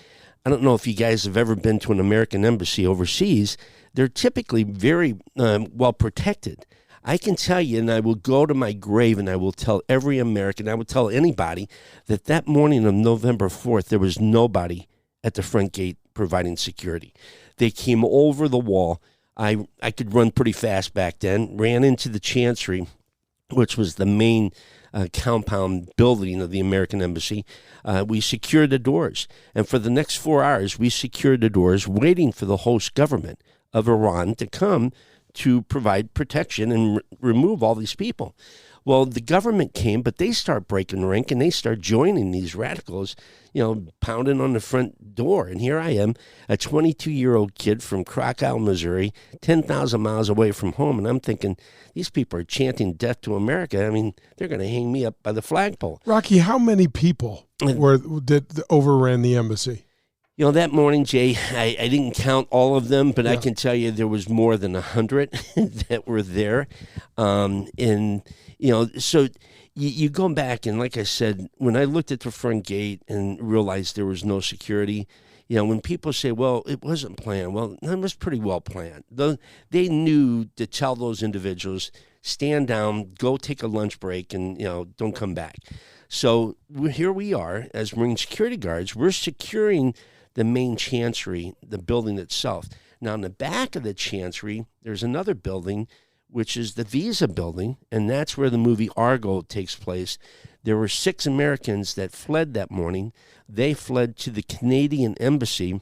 I don't know if you guys have ever been to an American embassy overseas. They're typically very well protected. I can tell you, and I will go to my grave and I will tell every American, I will tell anybody that morning of November 4th, there was nobody at the front gate providing security. They came over the wall. I could run pretty fast back then, ran into the Chancery, which was the main compound building of the American Embassy. We secured the doors. And for the next 4 hours, we secured the doors, waiting for the host government of Iran to come to provide protection and remove all these people. Well, the government came, but they start breaking rank and they start joining these radicals, pounding on the front door. And here I am, a 22-year-old kid from Krakow, Missouri, 10,000 miles away from home. And I'm thinking, these people are chanting death to America. I mean, they're going to hang me up by the flagpole. Rocky, how many people overran the embassy? That morning, Jay, I didn't count all of them, but I can tell you there was more than 100 that were there. So you go back, and like I said, when I looked at the front gate and realized there was no security, when people say, well, it wasn't planned, well, it was pretty well planned. They knew to tell those individuals, stand down, go take a lunch break, and, don't come back. So here we are as Marine security guards. We're securing the main Chancery, the building itself. Now, in the back of the Chancery, there's another building, which is the Visa building, and that's where the movie Argo takes place. There were 6 Americans that fled that morning. They fled to the Canadian Embassy,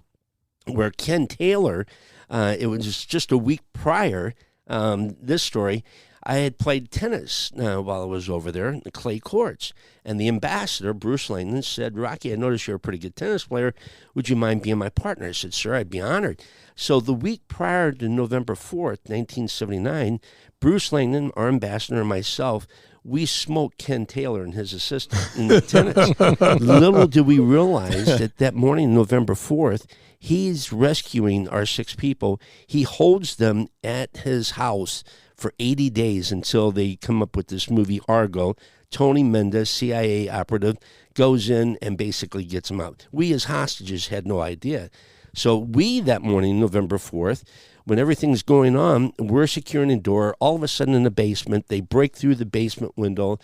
where Ken Taylor, it was just a week prior, this story, I had played tennis while I was over there in the clay courts. And the ambassador, Bruce Langdon, said, Rocky, I noticed you're a pretty good tennis player. Would you mind being my partner? I said, sir, I'd be honored. So the week prior to November 4th, 1979, Bruce Langdon, our ambassador, and myself, we smoked Ken Taylor and his assistant in the tennis. Little did we realize that morning, November 4th, he's rescuing our 6 people. He holds them at his house for 80 days until they come up with this movie Argo. Tony Mendez, CIA operative, goes in and basically gets them out. We as hostages had no idea. So we, that morning, November 4th, when everything's going on, we're securing a door. All of a sudden in the basement, they break through the basement window.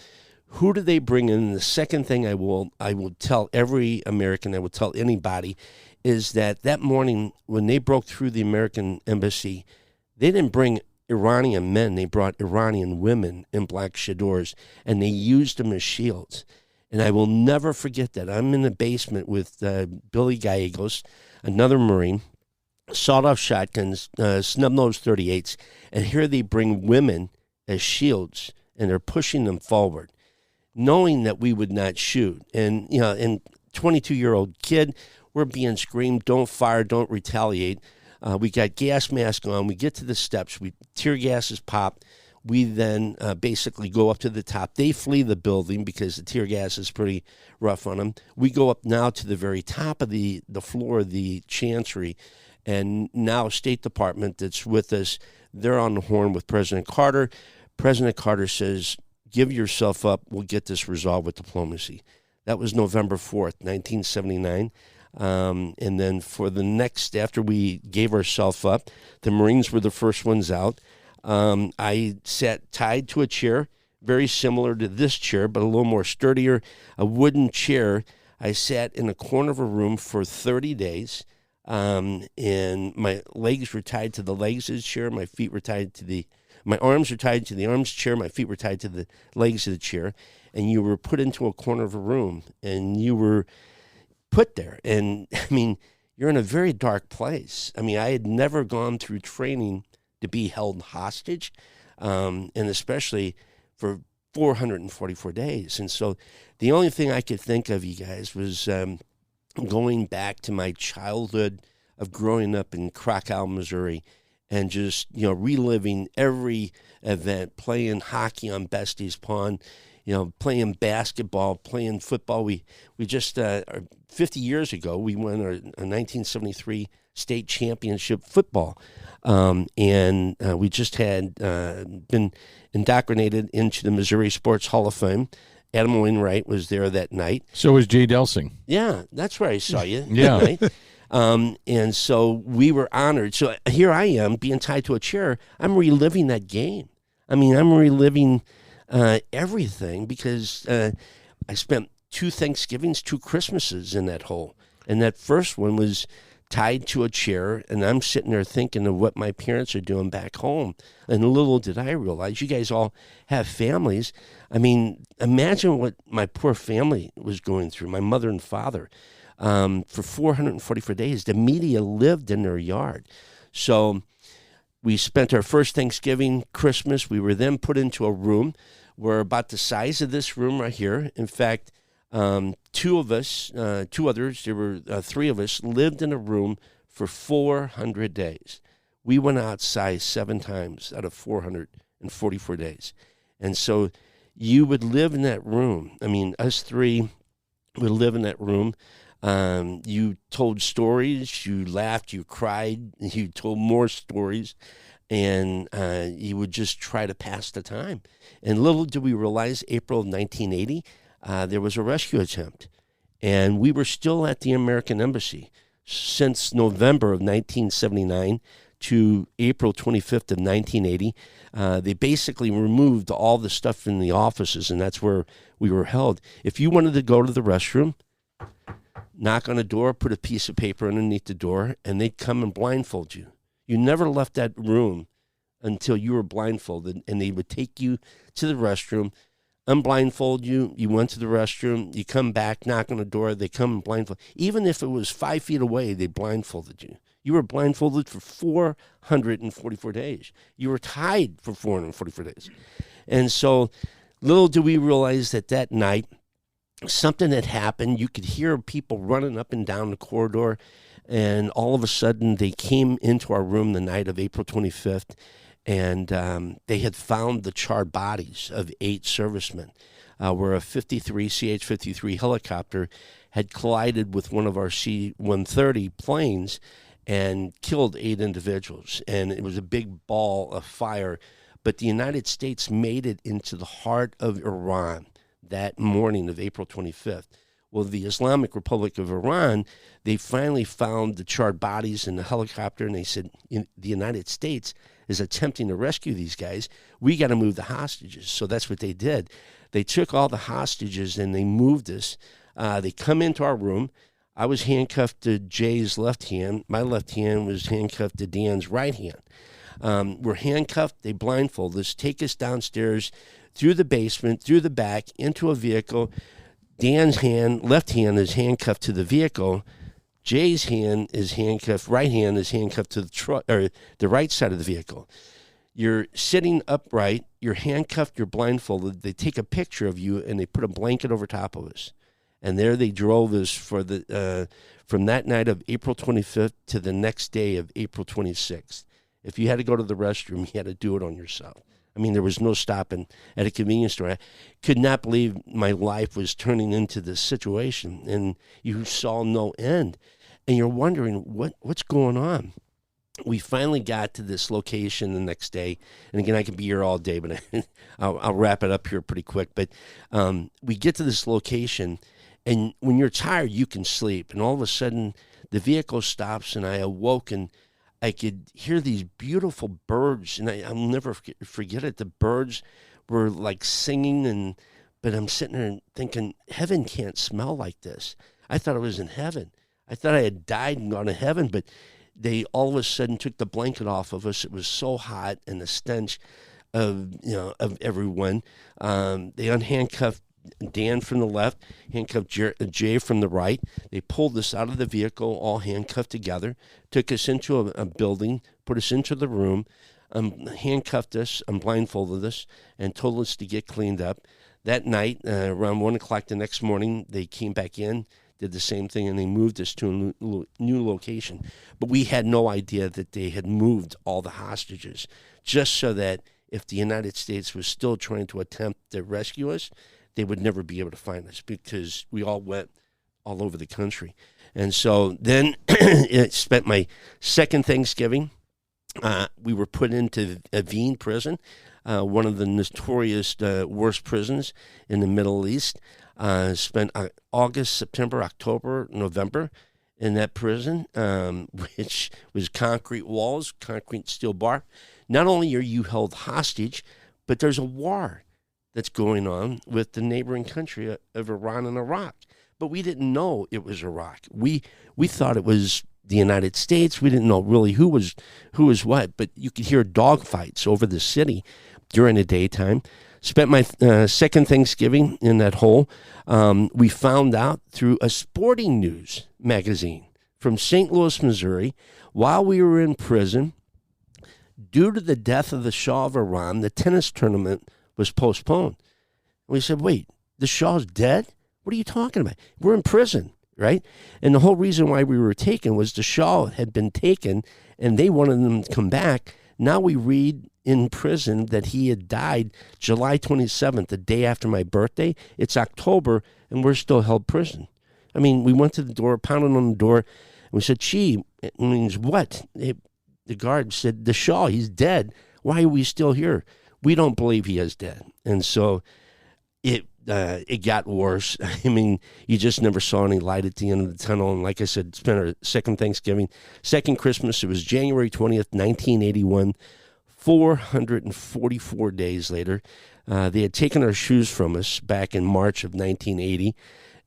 Who do they bring in? And the second thing I will tell every American, I will tell anybody, is that morning when they broke through the American embassy, they didn't bring Iranian men. They brought Iranian women in black chadors, and they used them as shields. And I will never forget that. I'm in the basement with Billy Gallegos, another Marine, sawed-off shotguns, snub-nosed .38s, and here they bring women as shields, and they're pushing them forward, knowing that we would not shoot. And, and 22-year-old kid, we're being screamed, don't fire, don't retaliate. We got gas mask on. We get to the steps. Tear gas is popped. We then basically go up to the top. They flee the building because the tear gas is pretty rough on them. We go up now to the very top of the floor of the Chancery, and now State Department that's with us, they're on the horn with President Carter. President Carter says, give yourself up. We'll get this resolved with diplomacy. That was November 4th, 1979. And then for the next, after we gave ourselves up, the Marines were the first ones out. I sat tied to a chair, very similar to this chair, but a little more sturdier, a wooden chair. I sat in a corner of a room for 30 days, and my legs were tied to the legs of the chair. My feet were tied to my arms were tied to the arms of the chair. My feet were tied to the legs of the chair. And you were put into a corner of a room, and you were put there. And I mean, you're in a very dark place. I mean, I had never gone through training to be held hostage, and especially for 444 days. And so the only thing I could think of, you guys, was going back to my childhood of growing up in Krakow, Missouri, and just, reliving every event, playing hockey on Bestie's Pond, playing basketball, playing football. We just, 50 years ago, we won our 1973 state championship football. And we just had been indoctrinated into the Missouri Sports Hall of Fame. Adam Wainwright was there that night. So was Jay Delsing. Yeah, that's where I saw you. Yeah. That night. And so we were honored. So here I am being tied to a chair. I'm reliving that game. I mean, I'm reliving everything because I spent 2 Thanksgivings, 2 Christmases in that hole. And that first one was tied to a chair, and I'm sitting there thinking of what my parents are doing back home. And little did I realize, you guys all have families. I mean, imagine what my poor family was going through, my mother and father. For 444 days, the media lived in their yard. So we spent our first Thanksgiving, Christmas. We were then put into a room. We're about the size of this room right here. In fact, 2 of us, 2 others, there were 3 of us, lived in a room for 400 days. We went outside 7 times out of 444 days. And so you would live in that room. I mean, us 3 would live in that room. You told stories, you laughed, you cried, you told more stories, and you would just try to pass the time. And little did we realize, April of 1980, there was a rescue attempt, and we were still at the American Embassy since November of 1979 to April 25th of 1980. They basically removed all the stuff from the offices, and that's where we were held. If you wanted to go to the restroom, knock on a door, put a piece of paper underneath the door, and they'd come and blindfold you. You never left that room until you were blindfolded, and they would take you to the restroom, unblindfold you, you went to the restroom, you come back, knock on the door, they come and blindfold. Even if it was 5 feet away, they blindfolded you. You were blindfolded for 444 days. You were tied for 444 days. And so little do we realize that night, something had happened. You could hear people running up and down the corridor, and all of a sudden they came into our room the night of April 25th, and they had found the charred bodies of 8 servicemen, where a CH-53 helicopter had collided with one of our C-130 planes and killed 8 individuals. And it was a big ball of fire. But the United States made it into the heart of Iran that morning of April 25th. Well, the Islamic Republic of Iran, they finally found the charred bodies in the helicopter, and they said, the United States is attempting to rescue these guys. We got to move the hostages. So that's what they did. They took all the hostages and they moved us. They come into our room. I was handcuffed to Jay's left hand. My left hand was handcuffed to Dan's right hand. We're handcuffed. They blindfold us, take us downstairs, through the basement, through the back, into a vehicle. Dan's left hand is handcuffed to the vehicle. Jay's hand is handcuffed, right hand is handcuffed to the truck, or the right side of the vehicle. You're sitting upright, you're handcuffed, you're blindfolded. They take a picture of you and they put a blanket over top of us. And there they drove us for from that night of April 25th to the next day of April 26th. If you had to go to the restroom, you had to do it on yourself. I mean, there was no stopping at a convenience store. I could not believe my life was turning into this situation, and you saw no end. And you're wondering, what's going on? We finally got to this location the next day. And again, I could be here all day, but I'll wrap it up here pretty quick. But we get to this location, and when you're tired, you can sleep. And all of a sudden, the vehicle stops, and I awoke, and I could hear these beautiful birds, and I'll never forget it. The birds were like singing, but I'm sitting there thinking, heaven can't smell like this. I thought I was in heaven. I thought I had died and gone to heaven, but they all of a sudden took the blanket off of us. It was so hot, and the stench of everyone. They unhandcuffed Dan from the left, handcuffed Jay from the right. They pulled us out of the vehicle, all handcuffed together, took us into a building, put us into the room, handcuffed us, blindfolded us, and told us to get cleaned up. That night, around 1 o'clock the next morning, they came back in, did the same thing, and they moved us to a new location. But we had no idea that they had moved all the hostages, just so that if the United States was still trying to attempt to rescue us, they would never be able to find us, because we all went all over the country. And so then I spent my second Thanksgiving. We were put into Evin prison, one of the notorious worst prisons in the Middle East. Spent August, September, October, November in that prison, which was concrete walls, concrete steel bar. Not only are you held hostage, but there's a war that's going on with the neighboring country of Iran and Iraq. But we didn't know it was Iraq. We thought it was the United States. We didn't know really who was what, but you could hear dogfights over the city during the daytime. Spent my second Thanksgiving in that hole. We found out through a sporting news magazine from St. Louis, Missouri, while we were in prison, due to the death of the Shah of Iran, the tennis tournament was postponed. We said, wait, the Shah's dead? What are you talking about? We're in prison, right? And the whole reason why we were taken was the Shah had been taken, and they wanted them to come back. Now we read in prison that he had died July 27th, the day after my birthday. It's October, and we're still held prison. I mean, we went to the door, pounded on the door, and we said, gee, it means what? The guard said, the Shah, he's dead. Why are we still here? We don't believe he is dead. And so it got worse. I mean, you just never saw any light at the end of the tunnel. And like I said, spent our second Thanksgiving. Second Christmas, it was January 20th, 1981. 444 days later. They had taken our shoes from us back in March of 1980.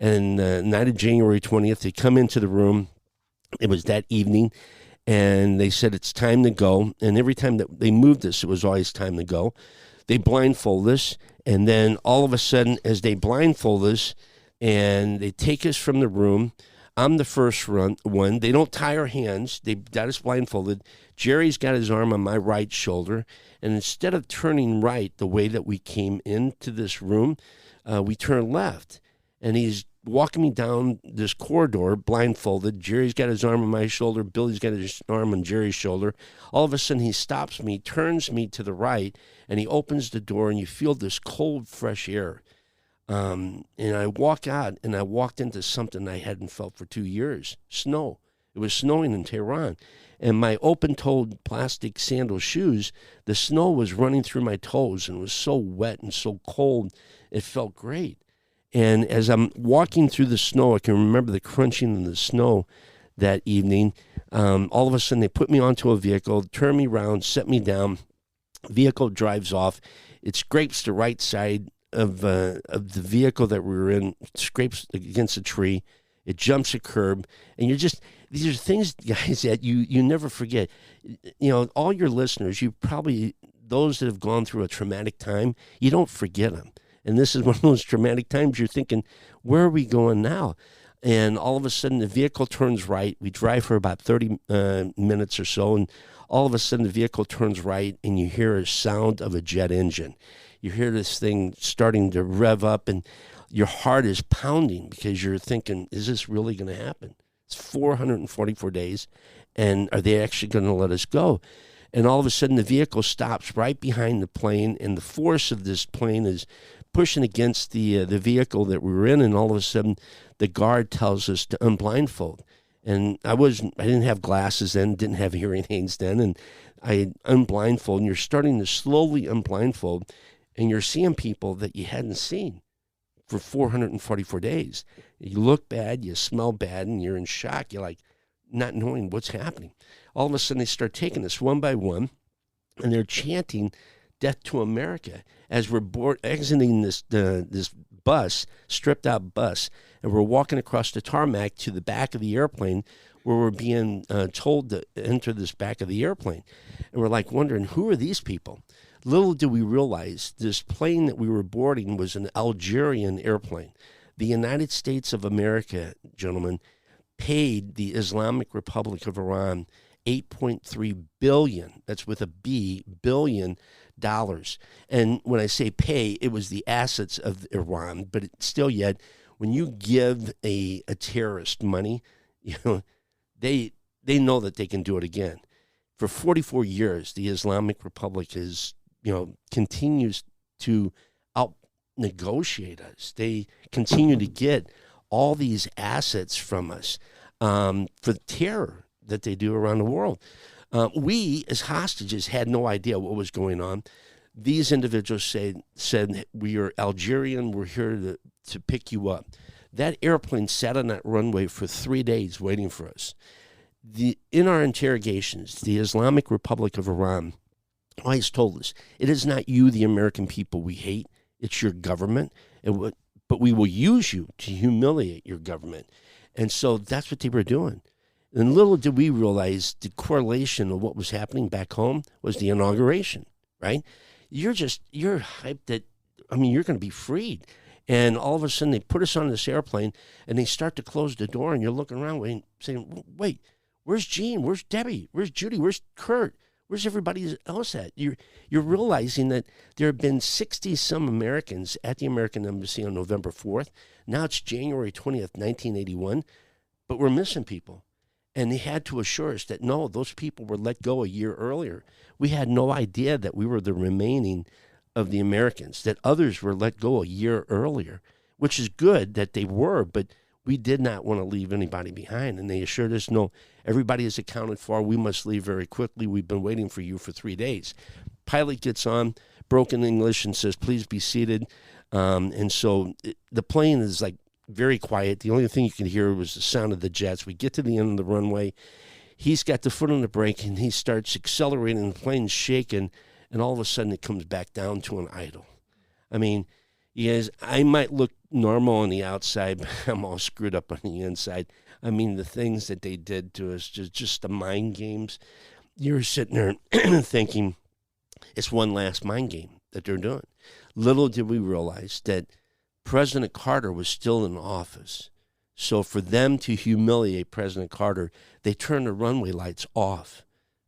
And night of January 20th, they come into the room. It was that evening. And they said, it's time to go. And every time that they moved us, it was always time to go. They blindfold us. And then all of a sudden, as they blindfold us and they take us from the room, I'm the first one. They don't tie our hands. They got us blindfolded. Jerry's got his arm on my right shoulder. And instead of turning right the way that we came into this room, we turned left. And he's walking me down this corridor blindfolded. Jerry's got his arm on my shoulder. Billy's got his arm on Jerry's shoulder. All of a sudden, he stops me, turns me to the right, and he opens the door, and you feel this cold, fresh air. And I walk out, and I walked into something I hadn't felt for 2 years, snow. It was snowing in Tehran. And my open-toed plastic sandal shoes, the snow was running through my toes, and it was so wet and so cold, it felt great. And as I'm walking through the snow, I can remember the crunching of the snow that evening. All of a sudden, they put me onto a vehicle, turn me around, set me down. Vehicle drives off. It scrapes the right side of the vehicle that we were in, scrapes against a tree. It jumps a curb. And these are things, guys, that you never forget. You know, all your listeners, those that have gone through a traumatic time, you don't forget them. And this is one of those traumatic times you're thinking, where are we going now? And all of a sudden, the vehicle turns right. We drive for about 30 minutes or so, and all of a sudden, the vehicle turns right, and you hear a sound of a jet engine. You hear this thing starting to rev up, and your heart is pounding because you're thinking, is this really going to happen? It's 444 days, and are they actually going to let us go? And all of a sudden, the vehicle stops right behind the plane, and the force of this plane is pushing against the vehicle that we were in, and all of a sudden, the guard tells us to unblindfold. And I didn't have glasses then, didn't have hearing aids then, and I unblindfold, and you're starting to slowly unblindfold, and you're seeing people that you hadn't seen for 444 days. You look bad, you smell bad, and you're in shock. You're like not knowing what's happening. All of a sudden, they start taking us one by one, and they're chanting "Death to America" as we're exiting this bus, stripped out bus, and we're walking across the tarmac to the back of the airplane, where we're being told to enter this back of the airplane, and we're like wondering, who are these people? Little do we realize this plane that we were boarding was an Algerian airplane. The United States of America, gentlemen, paid the Islamic Republic of Iran $8.3 billion, that's with a B, billion dollars. And when I say pay, it was the assets of Iran, but still yet, when you give a terrorist money, they know that they can do it again. For 44 years, the Islamic Republic continues to out-negotiate us. They continue to get all these assets from us. for the terror that they do around the world. We, as hostages, had no idea what was going on. These individuals said, we are Algerian, we're here to pick you up. That airplane sat on that runway for 3 days waiting for us. In our interrogations, the Islamic Republic of Iran always told us, it is not you, the American people, we hate. It's your government. But we will use you to humiliate your government. And so that's what they were doing. And little did we realize the correlation of what was happening back home was the inauguration, right? You're hyped that, you're going to be freed. And all of a sudden they put us on this airplane and they start to close the door, and you're looking around saying, wait, where's Gene? Where's Debbie? Where's Judy? Where's Kurt? Where's everybody else at? You're realizing that there have been 60-some Americans at the American Embassy on November 4th. Now it's January 20th, 1981, but we're missing people. And they had to assure us that, no, those people were let go a year earlier. We had no idea that we were the remaining of the Americans, that others were let go a year earlier, which is good that they were, but we did not want to leave anybody behind. And they assured us, no, everybody is accounted for. We must leave very quickly. We've been waiting for you for 3 days. Pilot gets on, broken English, and says, please be seated. And so the plane is like very quiet. The only thing you can hear was the sound of the jets. We get to the end of the runway. He's got the foot on the brake, and he starts accelerating. The plane's shaking, and all of a sudden it comes back down to an idle. I might look normal on the outside, but I'm all screwed up on the inside. The things that they did to us, just the mind games. You're sitting there thinking, it's one last mind game that they're doing. Little did we realize that President Carter was still in office. So for them to humiliate President Carter, they turned the runway lights off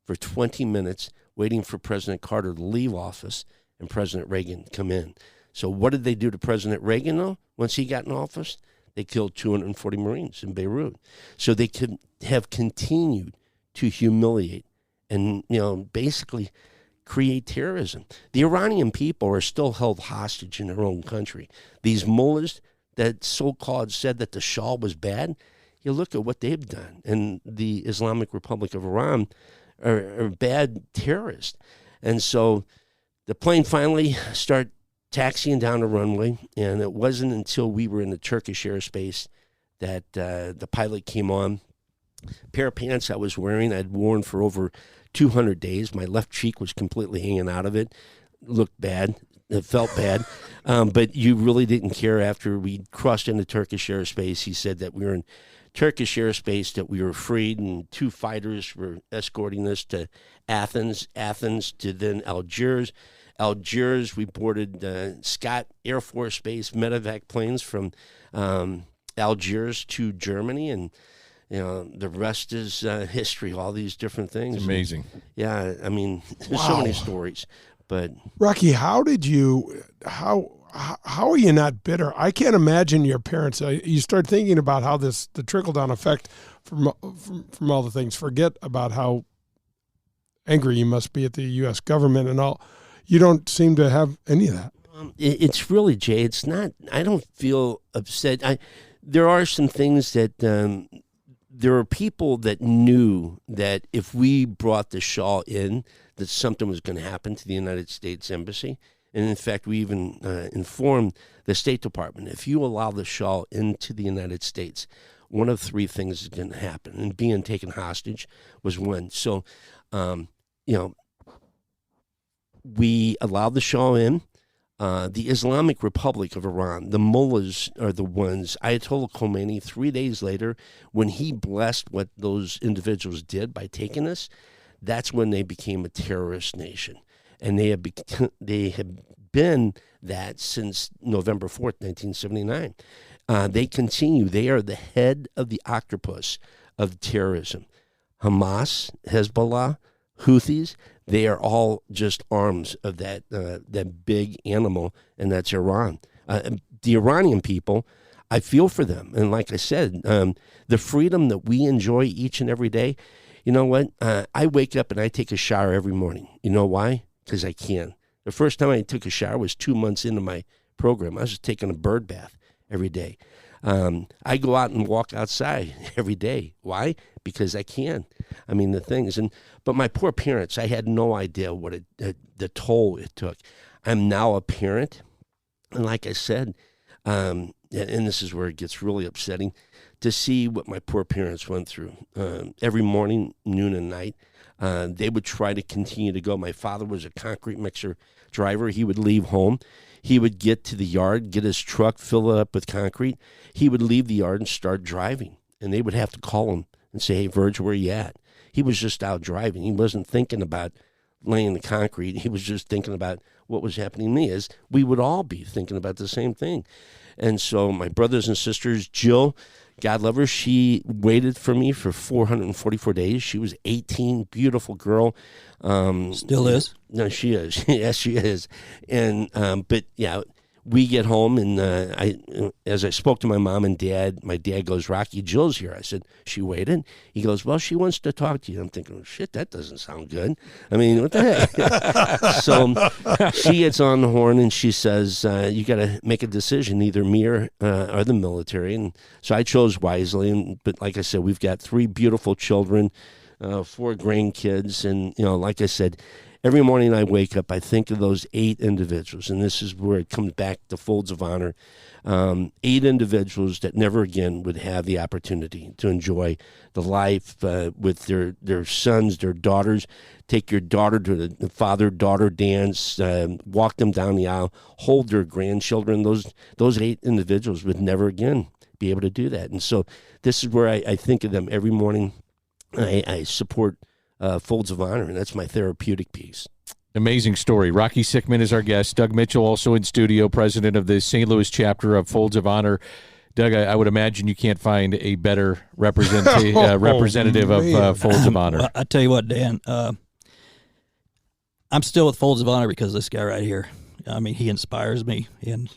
for 20 minutes, waiting for President Carter to leave office and President Reagan come in. So what did they do to President Reagan, though, once he got in office? They killed 240 Marines in Beirut. So they could have continued to humiliate and, basically create terrorism. The Iranian people are still held hostage in their own country. These mullahs that so-called said that the Shah was bad, you look at what they've done. And the Islamic Republic of Iran are bad terrorists. And so the plane finally started taxiing down the runway, and it wasn't until we were in the Turkish airspace that the pilot came on. Pair of pants I was wearing, I'd worn for over 200 days. My left cheek was completely hanging out of it. Looked bad. It felt bad. But you really didn't care after we crossed into Turkish airspace. He said that we were in Turkish airspace, that we were freed, and 2 fighters were escorting us to Athens to then Algiers. We boarded Scott Air Force Base medevac planes from Algiers to Germany, and the rest is history. All these different things. It's amazing. Yeah, there's so many stories. But Rocky, how are you not bitter? I can't imagine your parents. You start thinking about how the trickle down effect from all the things. Forget about how angry you must be at the U.S. government and all. You don't seem to have any of that. It's really, Jay, it's not, I don't feel upset. There are some things that, there are people that knew that if we brought the Shah in, that something was going to happen to the United States Embassy. And in fact, we even informed the State Department, if you allow the Shah into the United States, one of 3 things is going to happen. And being taken hostage was one. So, we allowed the Shah in. The Islamic Republic of Iran, the mullahs are the ones. Ayatollah Khomeini, 3 days later, when he blessed what those individuals did by taking us, that's when they became a terrorist nation. And they have been that since November 4th, 1979. They continue. They are the head of the octopus of terrorism. Hamas, Hezbollah, Houthis, they are all just arms of that big animal, and that's Iran. The Iranian people, I feel for them. And like I said, the freedom that we enjoy each and every day, you know what? I wake up and I take a shower every morning. You know why? Because I can. The first time I took a shower was 2 months into my program. I was just taking a bird bath every day. I go out and walk outside every day. Why? Because I can. I mean, the things. But my poor parents, I had no idea what the toll it took. I'm now a parent. And like I said, and this is where it gets really upsetting, to see what my poor parents went through. Every morning, noon, and night, they would try to continue to go. My father was a concrete mixer driver. He would leave home. He would get to the yard, get his truck, fill it up with concrete. He would leave the yard and start driving. And they would have to call him and say, "Hey, Verge, where you at?" He was just out driving. He wasn't thinking about laying the concrete. He was just thinking about what was happening to me, as we would all be thinking about the same thing. And so my brothers and sisters, Jill, God love her, she waited for me for 444 days. She was 18, beautiful girl. Still is? No, she is. Yes, she is. And but yeah, we get home, and as I spoke to my mom and dad, my dad goes, "Rocky, Jill's here." I said, "She waited?" He goes, "Well, she wants to talk to you." I'm thinking, "Oh, shit, that doesn't sound good. I mean, what the heck?" So she gets on the horn and she says, "You got to make a decision, either me or the military." And so I chose wisely. But like I said, we've got 3 beautiful children, 4 grandkids, and like I said, every morning I wake up, I think of those 8 individuals, and this is where it comes back to Folds of Honor. 8 individuals that never again would have the opportunity to enjoy the life with their sons, their daughters. Take your daughter to the father-daughter dance, walk them down the aisle, hold their grandchildren. Those 8 individuals would never again be able to do that. And so this is where I think of them every morning. I support Folds of Honor, and that's my therapeutic piece. Amazing story. Rocky Sickmann is our guest. Doug Mitchell, also in studio, president of the St. Louis chapter of Folds of Honor. Doug, I would imagine you can't find a better representative of Folds of Honor. Well, I tell you what, Dan, I'm still with Folds of Honor because of this guy right here. I mean, he inspires me, and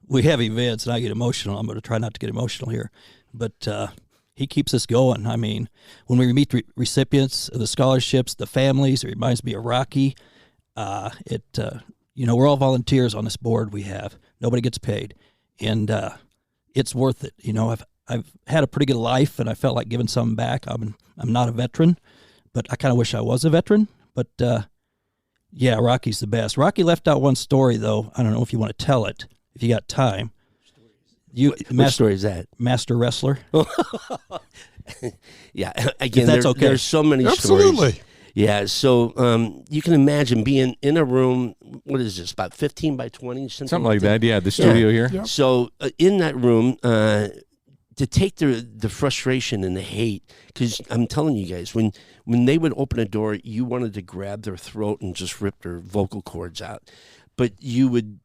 we have events, and I get emotional. I'm going to try not to get emotional here, but he keeps us going. I mean, when we meet recipients of the scholarships, the families, it reminds me of Rocky. We're all volunteers on this board. We have nobody gets paid, and it's worth it. I've had a pretty good life, and I felt like giving something back. I'm not a veteran, but I kind of wish I was a veteran. But yeah, Rocky's the best. Rocky left out one story though. I don't know if you want to tell it if you got time. What story is that? Master wrestler. Yeah, again, that's okay. There's so many Absolutely. stories. Yeah, so you can imagine being in a room, what is this, about 15 by 20? Something like that, yeah, the studio here. Yep. So in that room, to take the frustration and the hate, because I'm telling you guys, when they would open a door, you wanted to grab their throat and just rip their vocal cords out. But you would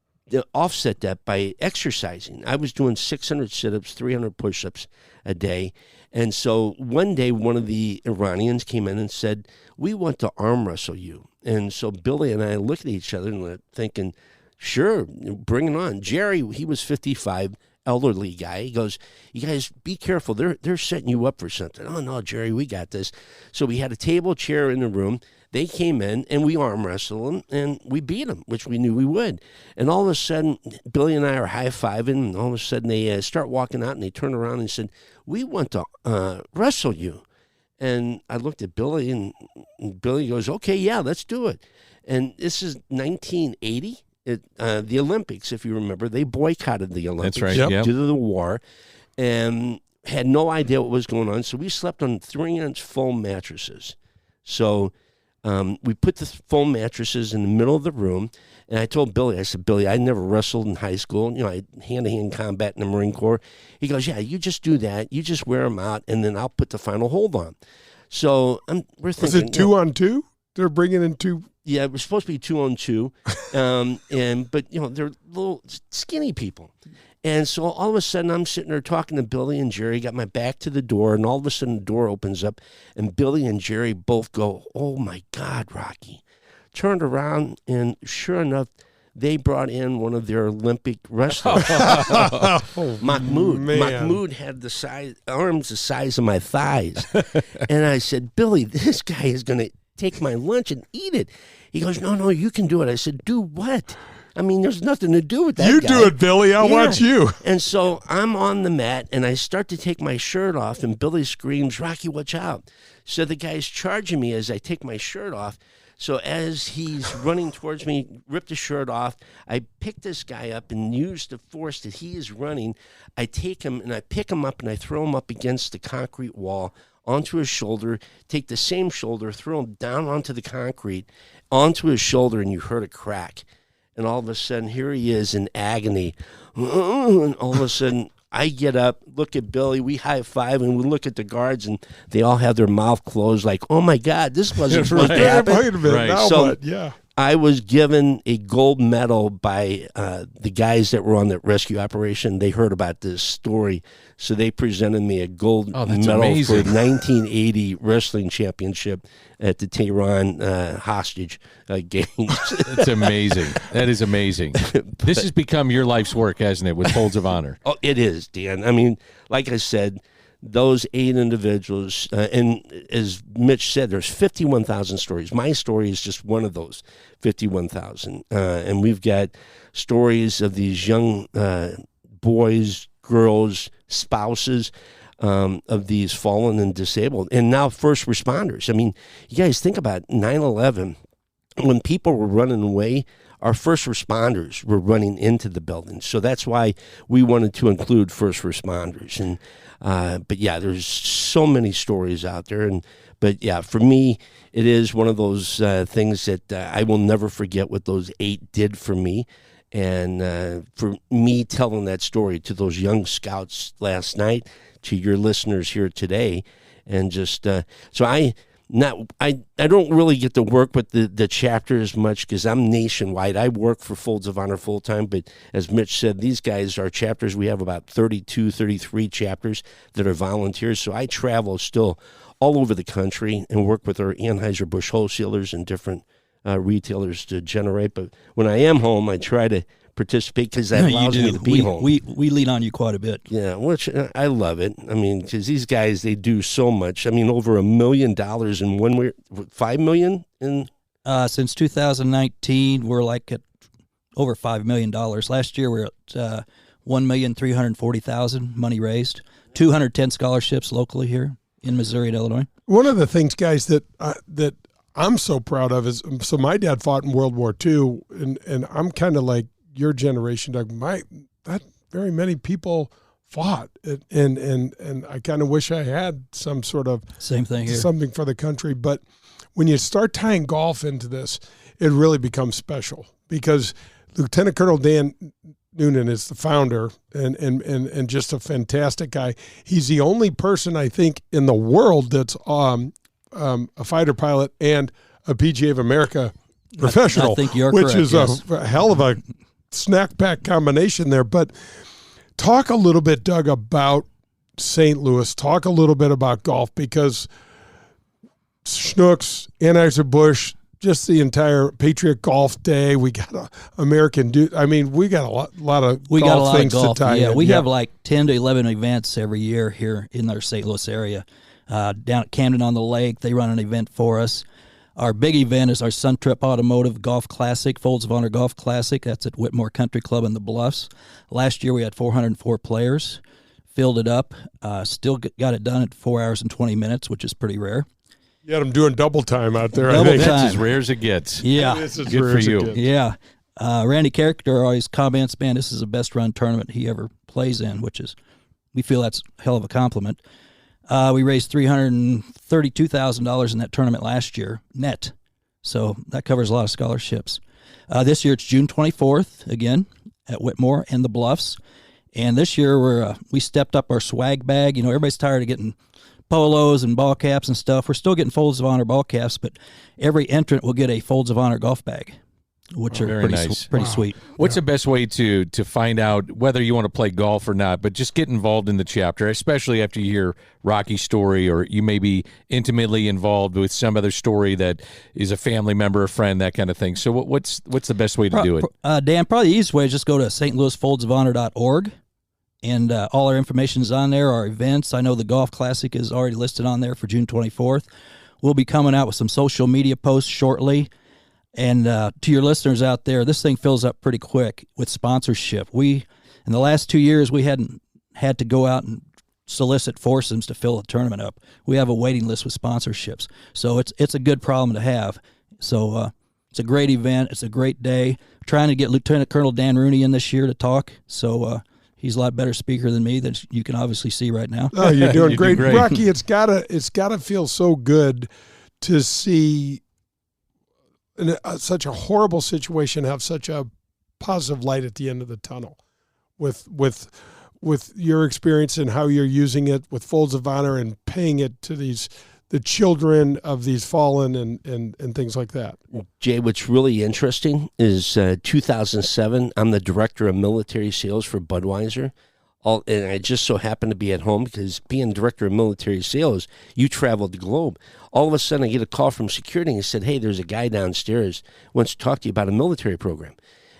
offset that by exercising. I was doing 600 sit-ups, 300 push-ups a day. And so one day, one of the Iranians came in and said, "We want to arm wrestle you." And so Billy and I looked at each other and were thinking, sure, bring it on. Jerry, he was 55, elderly guy. He goes, "You guys, be careful. They're setting you up for something." "Oh, no, Jerry, we got this." So we had a table, chair in the room. They came in, and we arm wrestled them, and we beat them, which we knew we would. And all of a sudden, Billy and I are high-fiving, and all of a sudden they start walking out, and they turn around and said, "We want to wrestle you." And I looked at Billy, and Billy goes, "Okay, yeah, let's do it." And this is 1980. The Olympics, if you remember, they boycotted the Olympics. That's right, yep. Due to the war, and had no idea what was going on. So we slept on 3-inch foam mattresses. So we put the foam mattresses in the middle of the room, and I told Billy, I said, "Billy, I never wrestled in high school. I had hand-to-hand combat in the Marine Corps." He goes, "Yeah, you just do that. You just wear them out, and then I'll put the final hold on." So we're thinking. Was it 2-on-2? They're bringing in 2. Yeah, it was supposed to be 2-on-2, but they're little skinny people. And so all of a sudden, I'm sitting there talking to Billy and Jerry, got my back to the door, and all of a sudden the door opens up, and Billy and Jerry both go, "Oh, my God, Rocky." Turned around, and sure enough, they brought in one of their Olympic wrestlers, Mahmoud. Man. Mahmoud had arms the size of my thighs. And I said, "Billy, this guy is going to take my lunch and eat it." He goes, "No, you can do it." I said, "Do what?" I mean, there's nothing to do with that You guy. do it, Billy. I'll watch you. And so I'm on the mat, and I start to take my shirt off, and Billy screams, "Rocky, watch out." So the guy's charging me as I take my shirt off. So as he's running towards me, rip the shirt off, I pick this guy up and use the force that he is running. I take him, and I pick him up, and I throw him up against the concrete wall, onto his shoulder, take the same shoulder, throw him down onto the concrete, onto his shoulder, and you heard a crack. And all of a sudden, here he is in agony. And all of a sudden, I get up, look at Billy, we high-five, and we look at the guards, and they all have their mouth closed like, oh, my God, this wasn't supposed to happen. Wait a minute. Now So what? Yeah. I was given a gold medal by the guys that were on that rescue operation. They heard about this story, so they presented me a gold medal amazing. for 1980 wrestling championship at the Tehran hostage games. That's amazing. That is amazing. This has become your life's work, hasn't it, with Folds of Honor? Oh, it is, Dan. I mean, like I said, those 8 individuals, and as Mitch said, there's 51,000 stories. My story is just one of those 51,000. And we've got stories of these young boys, girls, spouses of these fallen and disabled, and now first responders. I mean, you guys think about 9/11, when people were running away, our first responders were running into the building. So that's why we wanted to include first responders. And but yeah, there's so many stories out there. But yeah, for me, it is one of those things that I will never forget what those 8 did for me. And for me telling that story to those young scouts last night, to your listeners here today, and just so I don't really get to work with the chapter as much because I'm nationwide. I work for Folds of Honor full time, but as Mitch said, these guys are chapters. We have about 32, 33 chapters that are volunteers. So I travel still all over the country and work with our Anheuser-Busch wholesalers and different retailers to generate. But when I am home, I try to participate because that allows me to be home. We lean on you quite a bit. Yeah, which I love it. I mean, because these guys, they do so much. I mean, over $1 million in 1 year, $5 million in. Since 2019, we're like at over $5 million. Last year, we're at $1,340,000 money raised. 210 scholarships locally here in Missouri and Illinois. One of the things, guys, that I'm so proud of is, so my dad fought in World War II, and I'm kind of like your generation, Doug. Not very many people fought, and I kind of wish I had some sort of same thing here, something for the country. But when you start tying golf into this, it really becomes special because Lieutenant Colonel Dan Noonan is the founder and just a fantastic guy. He's the only person I think in the world that's a fighter pilot and a PGA of America professional, I think you're which correct, is yes. a hell of a snack pack combination there. But talk a little bit, Doug, about St. Louis. Talk a little bit about golf because Schnucks, Anheuser-Busch, just the entire Patriot Golf Day. We got a American dude. I mean, we got a lot of things to tie in. We have like 10 to 11 events every year here in our St. Louis area. Down at Camden on the Lake, they run an event for us. Our big event is our Sun Trip Automotive Golf Classic, Folds of Honor Golf Classic. That's at Whitmore Country Club in the Bluffs. Last year we had 404 players, filled it up, still got it done at 4 hours and 20 minutes, which is pretty rare. You had them doing double time out there. Double I think. time. That's as rare as it gets. Yeah. It's as Good rare for as it you. gets. Yeah. Randy Character always comments, man, this is the best run tournament he ever plays in, which is, we feel that's a hell of a compliment. We raised $332,000 in that tournament last year, net. So that covers a lot of scholarships. This year it's June 24th, again, at Whitmore and the Bluffs. And this year we stepped up our swag bag. You know, everybody's tired of getting polos and ball caps and stuff. We're still getting Folds of Honor ball caps, but every entrant will get a Folds of Honor golf bag, which are very pretty, nice. pretty sweet. What's the best way to find out whether you want to play golf or not, but just get involved in the chapter, especially after you hear Rocky's story, or you may be intimately involved with some other story that is a family member, a friend, that kind of thing. So what's the best way to do it? Dan, probably the easiest way is just go to stlouisfoldsofhonor.org, and all our information is on there, our events. I know the Golf Classic is already listed on there for June 24th. We'll be coming out with some social media posts shortly. And to your listeners out there, this thing fills up pretty quick with sponsorship. In the last 2 years, we hadn't had to go out and solicit foursomes to fill the tournament up. We have a waiting list with sponsorships. So it's a good problem to have. So it's a great event. It's a great day. Trying to get Lieutenant Colonel Dan Rooney in this year to talk. So he's a lot better speaker than me, that you can obviously see right now. Oh, you're doing great. Rocky, it's gotta feel so good to see in such a horrible situation have such a positive light at the end of the tunnel with your experience and how you're using it with Folds of Honor and paying it to the children of these fallen and things like that. Jay, what's really interesting is 2007, I'm the director of military sales for Budweiser. And I just so happened to be at home because being director of military sales, you travel the globe. All of a sudden, I get a call from security and he said, hey, there's a guy downstairs who wants to talk to you about a military program.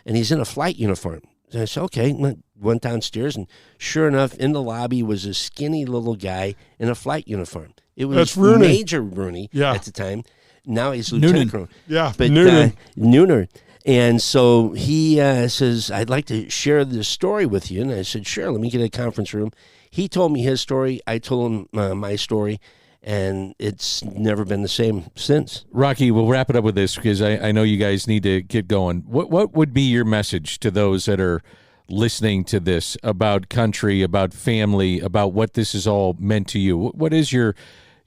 And he's in a flight uniform. And I said, okay. Went downstairs, and sure enough, in the lobby was a skinny little guy in a flight uniform. It was Major Rooney at the time. Now he's Lieutenant Colonel. Yeah, but Nooner. And so he says, I'd like to share this story with you. And I said, sure, let me get a conference room. He told me his story. I told him my story. And it's never been the same since. Rocky, we'll wrap it up with this because I know you guys need to get going. What would be your message to those that are listening to this about country, about family, about what this is all meant to you? What is your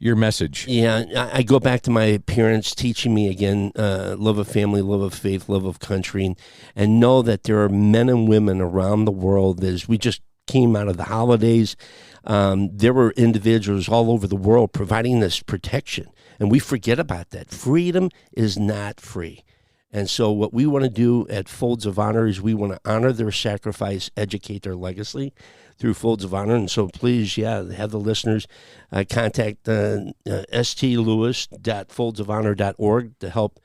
message? Yeah, I go back to my parents teaching me again, love of family, love of faith, love of country, and know that there are men and women around the world. As we just came out of the holidays, there were individuals all over the world providing this protection, and we forget about that. Freedom is not free. And so what we want to do at Folds of Honor is we want to honor their sacrifice, educate their legacy through Folds of Honor. And so please, have the listeners contact stlewis.foldsofhonor.org to help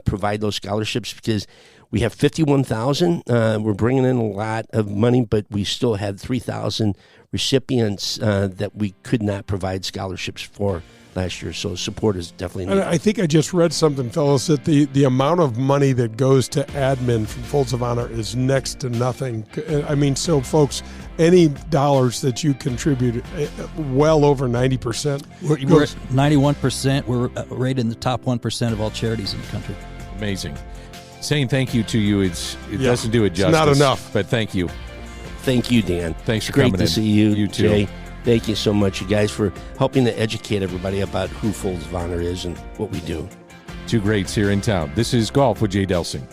provide those scholarships, because we have 51,000. We're bringing in a lot of money, but we still had 3,000 recipients that we could not provide scholarships for last year. So support is definitely needed. I think I just read something, fellas, that the amount of money that goes to admin from Folds of Honor is next to nothing. I mean, so folks, any dollars that you contribute, well over 90%. We're at 91%. We're rated in the top 1% of all charities in the country. Amazing. Saying thank you to you, it doesn't do it justice. It's not enough. But thank you. Thank you, Dan. Thanks for coming in. Great to see you, You too. Jay. Thank you so much, you guys, for helping to educate everybody about who Folds of Honor is and what we do. Two greats here in town. This is Golf with Jay Delsing.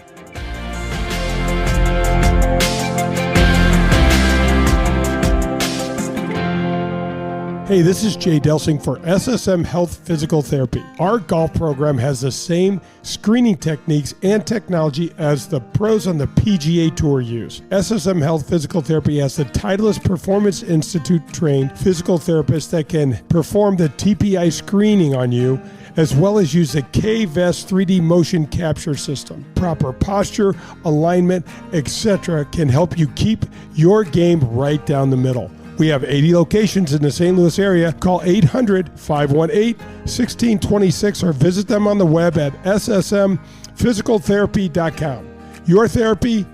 Hey, this is Jay Delsing for SSM Health Physical Therapy. Our golf program has the same screening techniques and technology as the pros on the PGA Tour use. SSM Health Physical Therapy has the Titleist Performance Institute trained physical therapists that can perform the TPI screening on you, as well as use the K-Vest 3D motion capture system. Proper posture, alignment, etc. can help you keep your game right down the middle. We have 80 locations in the St. Louis area. Call 800-518-1626 or visit them on the web at ssmphysicaltherapy.com. Your therapy,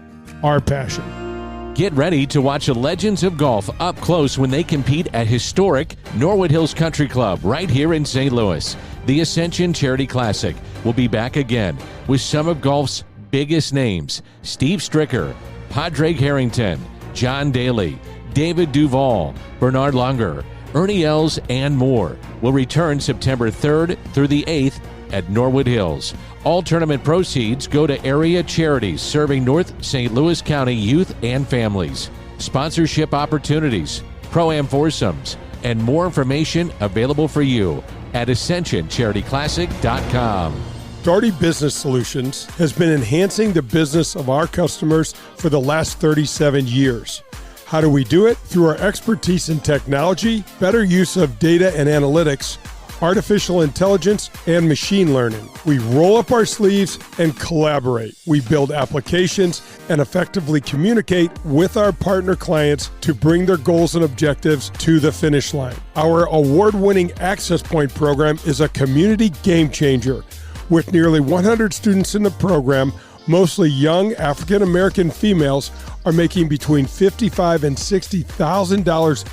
our passion. Get ready to watch the legends of golf up close when they compete at historic Norwood Hills Country Club right here in St. Louis. The Ascension Charity Classic will be back again with some of golf's biggest names: Steve Stricker, Padraig Harrington, John Daly, David Duval, Bernard Langer, Ernie Els, and more will return September 3rd through the 8th at Norwood Hills. All tournament proceeds go to area charities serving North St. Louis County youth and families. Sponsorship opportunities, Pro-Am foursomes, and more information available for you at AscensionCharityClassic.com. Daugherty Business Solutions has been enhancing the business of our customers for the last 37 years. How do we do it? Through our expertise in technology, better use of data and analytics, artificial intelligence, and machine learning. We roll up our sleeves and collaborate. We build applications and effectively communicate with our partner clients to bring their goals and objectives to the finish line. Our award-winning Access Point program is a community game changer. With nearly 100 students in the program, mostly young African-American females are making between $55,000 and $60,000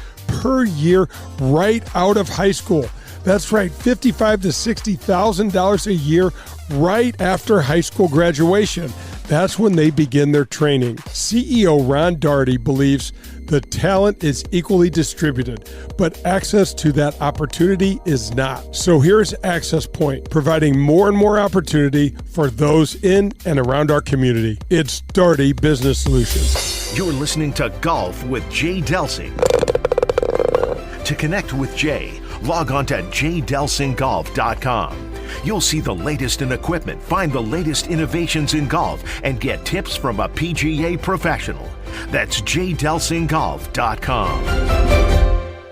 per year right out of high school. That's right, $55,000 to $60,000 a year right after high school graduation. That's when they begin their training. CEO Ron Daugherty believes the talent is equally distributed, but access to that opportunity is not. So here's Access Point, providing more and more opportunity for those in and around our community. It's Daugherty Business Solutions. You're listening to Golf with Jay Delsing. To connect with Jay, log on to jdelsinggolf.com. You'll see the latest in equipment, find the latest innovations in golf, and get tips from a PGA professional. That's jdelsinggolf.com.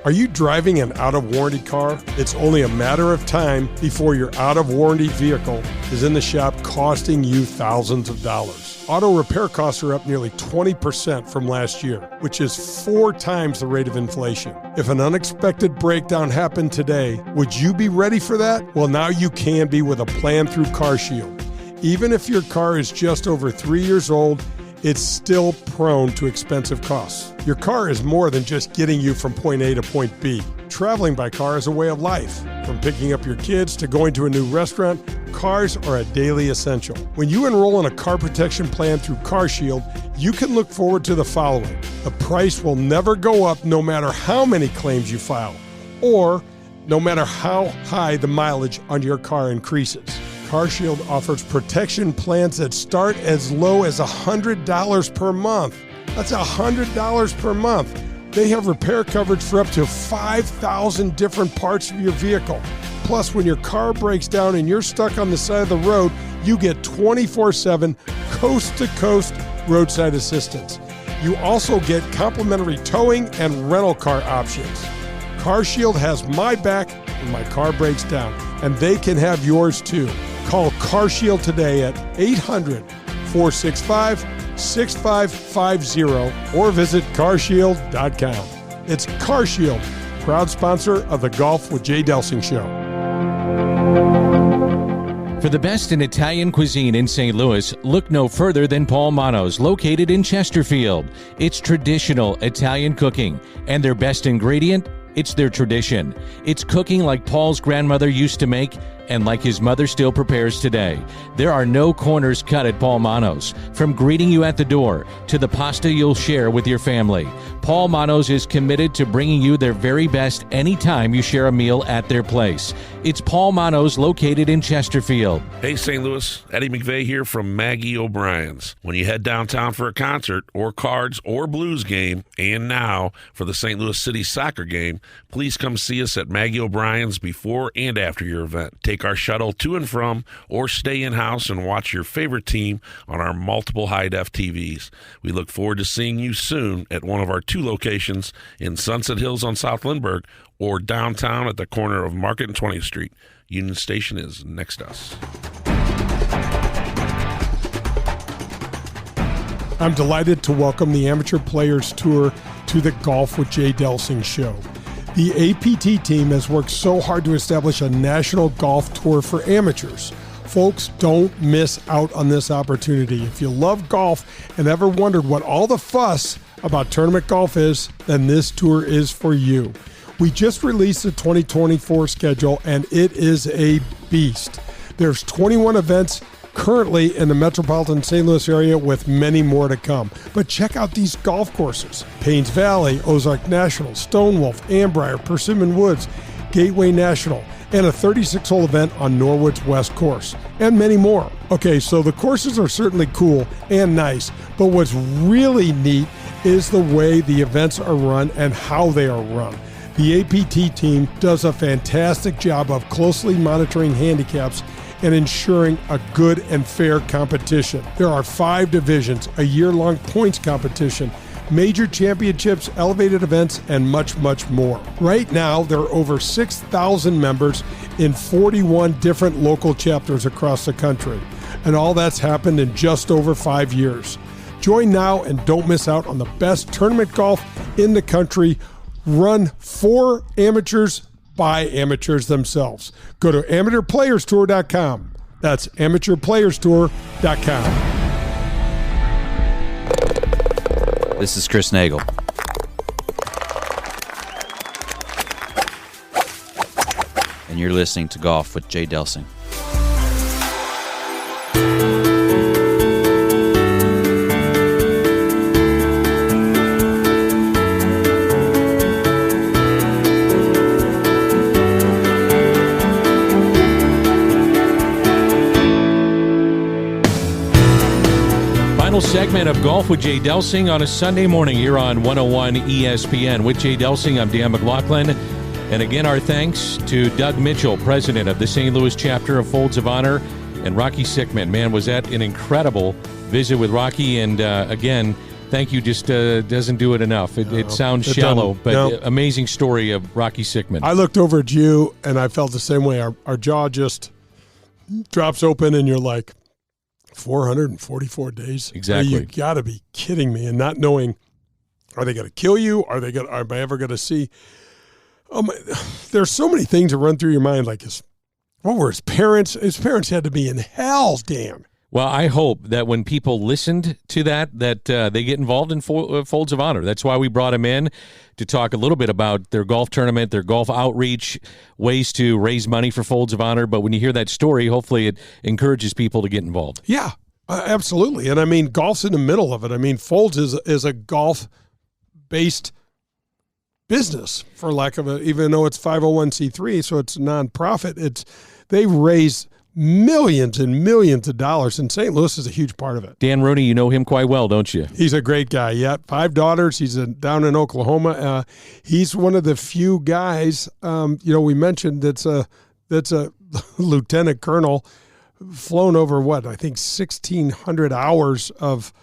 Are you driving an out-of-warranty car? It's only a matter of time before your out-of-warranty vehicle is in the shop costing you thousands of dollars. Auto repair costs are up nearly 20% from last year, which is 4 times the rate of inflation. If an unexpected breakdown happened today, would you be ready for that? Well, now you can be with a plan through CarShield. Even if your car is just over 3 years old, it's still prone to expensive costs. Your car is more than just getting you from point A to point B. Traveling by car is a way of life. From picking up your kids to going to a new restaurant, cars are a daily essential. When you enroll in a car protection plan through CarShield, you can look forward to the following. The price will never go up no matter how many claims you file, or no matter how high the mileage on your car increases. CarShield offers protection plans that start as low as $100 per month. That's $100 per month. They have repair coverage for up to 5,000 different parts of your vehicle. Plus, when your car breaks down and you're stuck on the side of the road, you get 24/7 coast-to-coast roadside assistance. You also get complimentary towing and rental car options. CarShield has my back when my car breaks down, and they can have yours too. Call CarShield today at 800-465-6550 or visit carshield.com. It's CarShield, proud sponsor of the Golf with Jay Delsing show. For the best in Italian cuisine in St. Louis, look no further than Paul Manno's, located in Chesterfield. It's traditional Italian cooking, and their best ingredient, it's their tradition. It's cooking like Paul's grandmother used to make and like his mother still prepares today. There are no corners cut at Paul Manno's. From greeting you at the door to the pasta you'll share with your family, Paul Manno's is committed to bringing you their very best anytime you share a meal at their place. It's Paul Manno's, located in Chesterfield. Hey, St. Louis, Eddie McVeigh here from Maggie O'Brien's. When you head downtown for a concert or cards or blues game, and now for the St. Louis City soccer game, please come see us at Maggie O'Brien's before and after your event. Take our shuttle to and from, or stay in-house and watch your favorite team on our multiple high-def TVs. We look forward to seeing you soon at one of our 2 locations in Sunset Hills on South Lindbergh or downtown at the corner of Market and 20th Street. Union Station is next to us. I'm delighted to welcome the Amateur Players Tour to the Golf with Jay Delsing show. The APT team has worked so hard to establish a national golf tour for amateurs. Folks, don't miss out on this opportunity. If you love golf and ever wondered what all the fuss about tournament golf is, then this tour is for you. We just released the 2024 schedule, and it is a beast. There's 21 events currently in the metropolitan St. Louis area, with many more to come. But check out these golf courses: Paynes Valley, Ozark National, Stonewolf, Ambrier, Persimmon Woods, Gateway National, and a 36-hole event on Norwood's West Course, and many more. Okay, so the courses are certainly cool and nice, but what's really neat is the way the events are run and how they are run. The APT team does a fantastic job of closely monitoring handicaps and ensuring a good and fair competition. There are 5 divisions, a year-long points competition, major championships, elevated events, and much, much more. Right now, there are over 6,000 members in 41 different local chapters across the country, and all that's happened in just over 5 years. Join now and don't miss out on the best tournament golf in the country, run for amateurs by amateurs themselves. Go to amateurplayerstour.com. That's amateurplayerstour.com. This is Chris Nagel. And you're listening to Golf with Jay Delsing. Final segment of Golf with Jay Delsing on a Sunday morning here on 101 ESPN. With Jay Delsing, I'm Dan McLaughlin. And again, our thanks to Doug Mitchell, president of the St. Louis chapter of Folds of Honor, and Rocky Sickmann. Man, was that an incredible visit with Rocky. And again, thank you just doesn't do it enough. It sounds shallow, but amazing story of Rocky Sickmann. I looked over at you, and I felt the same way. Our jaw just drops open, and you're like, 444 days? Exactly. You got to be kidding me, and not knowing, are they going to kill you? Am I ever going to see? There's so many things that run through your mind, like what were his parents? His parents had to be in hell, damn. Well, I hope that when people listened to that they get involved in Folds of Honor. That's why we brought him in to talk a little bit about their golf tournament, their golf outreach, ways to raise money for Folds of Honor. But when you hear that story, hopefully it encourages people to get involved. Yeah, absolutely. And I mean, golf's in the middle of it. I mean, Folds is a golf-based business, for lack of even though it's 501c3, so it's nonprofit. They raise millions and millions of dollars, and St. Louis is a huge part of it. Dan Rooney, you know him quite well, don't you? He's a great guy. Yeah, 5 daughters. He's down in Oklahoma. He's one of the few guys. We mentioned that's a lieutenant colonel, flown over I think 1,600 hours of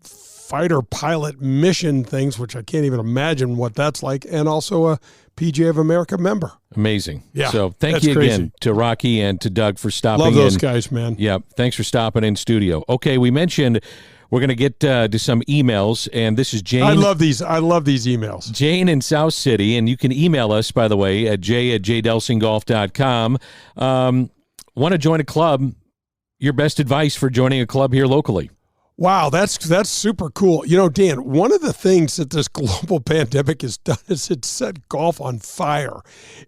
fighter pilot mission things, which I can't even imagine what that's like, and also a PGA of America member. Amazing. Yeah. So thank you again to Rocky and to Doug for stopping in. Love those guys, man. Yeah. Thanks for stopping in studio. Okay, we mentioned we're going to get to some emails, and this is Jane. I love these emails. Jane in South City, and you can email us, by the way, at jay@jdelsinggolf.com. Want to join a club? Your best advice for joining a club here locally? Wow, that's super cool. Dan, one of the things that this global pandemic has done is it's set golf on fire.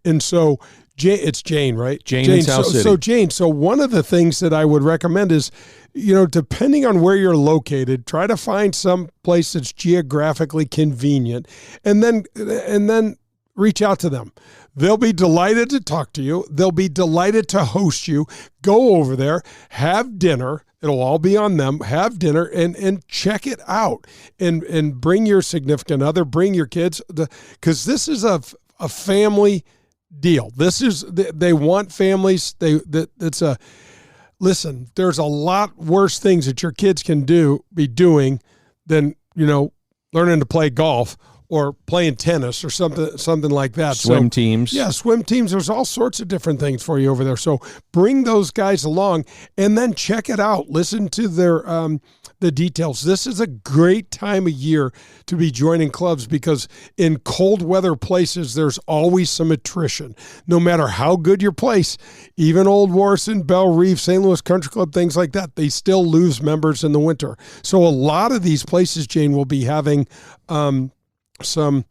And so it's Jane, right? Jane in South City. So Jane, one of the things that I would recommend is, depending on where you're located, try to find some place that's geographically convenient, and then reach out to them. They'll be delighted to talk to you. They'll be delighted to host you. Go over there, have dinner. It'll all be on them. Have dinner and check it out, and bring your significant other, bring your kids, because this is a family deal. They want families. Listen, there's a lot worse things that your kids can be doing than learning to play golf or playing tennis or something like that. Swim teams. Yeah, swim teams. There's all sorts of different things for you over there. So bring those guys along and then check it out. Listen to their the details. This is a great time of year to be joining clubs, because in cold weather places, there's always some attrition. No matter how good your place, even Old Warson, Bell Reef, St. Louis Country Club, things like that, they still lose members in the winter. So a lot of these places, Jane, will be having some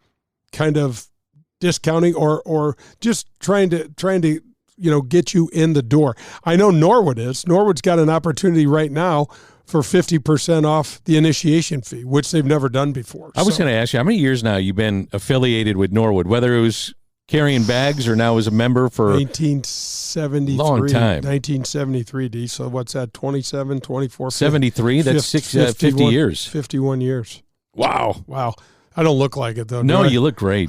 kind of discounting or just trying to get you in the door. I know Norwood is. Norwood's got an opportunity right now for 50% off the initiation fee, which they've never done before. I was going to ask you, how many years now you've been affiliated with Norwood, whether it was carrying bags or now as a member for 1973. Long time. 1973, D. So what's that, 27, 24? 73? That's 50 years. 51 years. Wow. I don't look like it, though. No, you look great.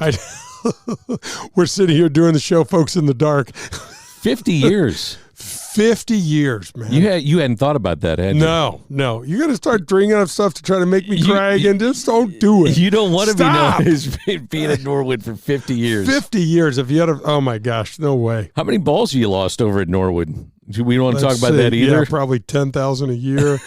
We're sitting here doing the show, folks, in the dark. 50 years. 50 years, man. You hadn't thought about that, had you? No. You're going to start bringing up stuff to try to make me cry again. Just don't do it. You don't want to be known as being at Norwood for 50 years. 50 years. If you had oh my gosh, no way. How many balls you lost over at Norwood? We don't want to talk about that either. Yeah, probably $10,000 a year.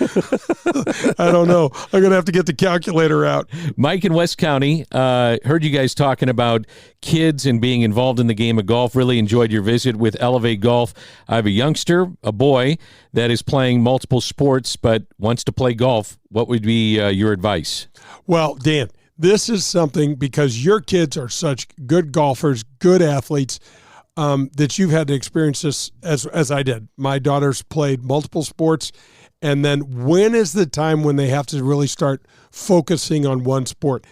I don't know. I'm going to have to get the calculator out. Mike in West County, heard you guys talking about kids and being involved in the game of golf. Really enjoyed your visit with Elv8 Golf. I have a youngster, a boy, that is playing multiple sports but wants to play golf. What would be your advice? Well, Dan, this is something because your kids are such good golfers, good athletes, that you've had to experience this as I did. My daughters played multiple sports, and then when is the time when they have to really start focusing on one sport?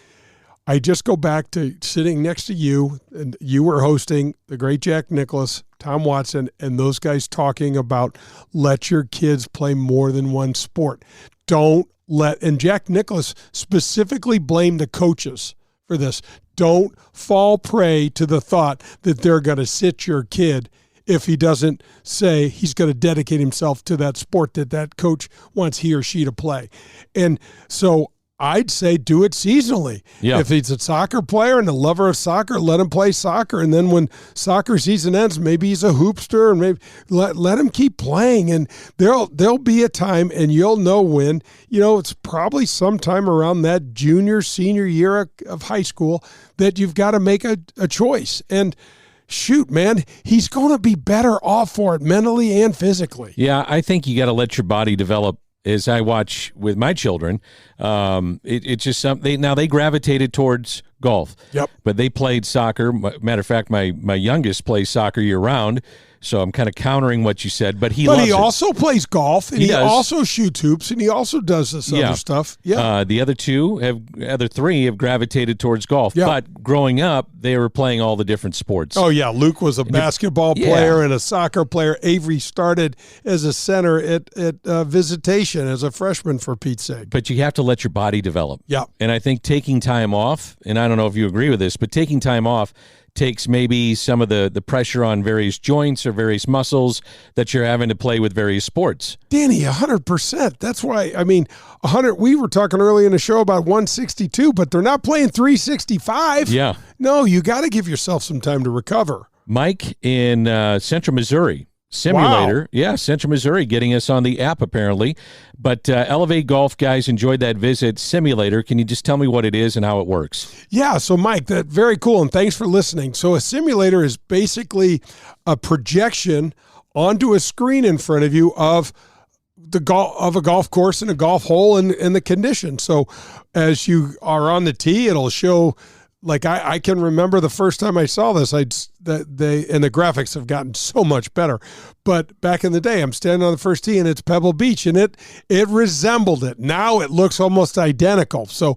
I just go back to sitting next to you, and you were hosting the great Jack Nicklaus, Tom Watson, and those guys talking about let your kids play more than one sport. And Jack Nicklaus specifically blamed the coaches for this. Don't fall prey to the thought that they're going to sit your kid if he doesn't say he's going to dedicate himself to that sport that coach wants he or she to play. And so I'd say do it seasonally. Yeah. If he's a soccer player and a lover of soccer, let him play soccer. And then when soccer season ends, maybe he's a hoopster, and maybe let him keep playing. And there'll be a time, and you'll know when. It's probably sometime around that junior, senior year of high school that you've got to make a choice. And shoot, man, he's going to be better off for it mentally and physically. Yeah, I think you got to let your body develop. As I watch with my children, it's just something. Now they gravitated towards golf. Yep. But they played soccer. Matter of fact, my youngest plays soccer year round. So I'm kind of countering what you said, but he also plays golf, and he also shoots hoops, and he also does this other stuff. Yeah. The other three have gravitated towards golf. Yeah. But growing up, they were playing all the different sports. Oh, yeah. Luke was a basketball player and a soccer player. Avery started as a center at Visitation as a freshman, for Pete's sake. But you have to let your body develop. Yeah. And I think taking time off, and I don't know if you agree with this, but taking time off takes maybe some of the pressure on various joints or various muscles that you're having to play with various sports. Danny, 100%. That's why, 100. We were talking early in the show about 162, but they're not playing 365. Yeah. No, you got to give yourself some time to recover. Mike in Central Missouri. Simulator. Wow. Yeah, Central Missouri getting us on the app apparently. But Elv8 Golf guys enjoyed that visit. Simulator, can you just tell me what it is and how it works? Yeah, so Mike, that's very cool, and thanks for listening. So a simulator is basically a projection onto a screen in front of you of a golf course and a golf hole and the condition. So as you are on the tee, it'll show. Like I can remember the first time I saw this, and the graphics have gotten so much better. But back in the day, I'm standing on the first tee and it's Pebble Beach, and it resembled it. Now it looks almost identical. So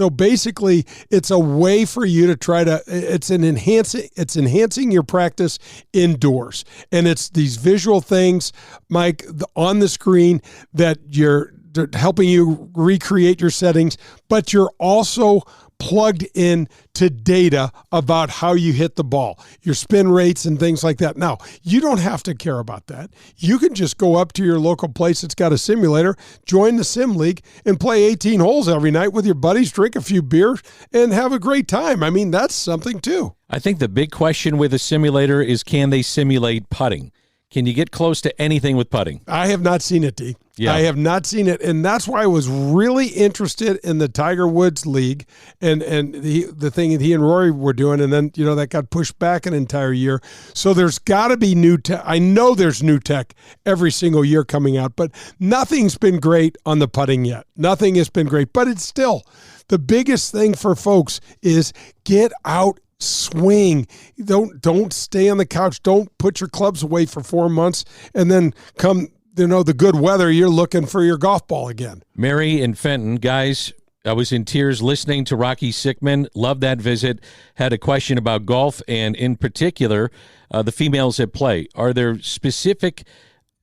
basically, it's a way for you to try to. It's enhancing your practice indoors, and it's these visual things, Mike, on the screen that you're helping you recreate your settings, but you're also plugged in to data about how you hit the ball, your spin rates and things like that. Now, you don't have to care about that. You can just go up to your local place that's got a simulator, join the sim league, and play 18 holes every night with your buddies, drink a few beers, and have a great time. That's something too. I think the big question with a simulator is, can they simulate putting? Can you get close to anything with putting? I have not seen it, D. Yeah. I have not seen it, and that's why I was really interested in the Tiger Woods League and the thing that he and Rory were doing, and then that got pushed back an entire year. So there's got to be new tech. I know there's new tech every single year coming out, but nothing's been great on the putting yet. Nothing has been great, but it's still the biggest thing for folks is get out. Swing. Don't stay on the couch. Don't put your clubs away for 4 months and then come, the good weather, you're looking for your golf ball again. Mary and Fenton, guys, I was in tears listening to Rocky Sickmann. Loved that visit. Had a question about golf and in particular the females that play. Are there specific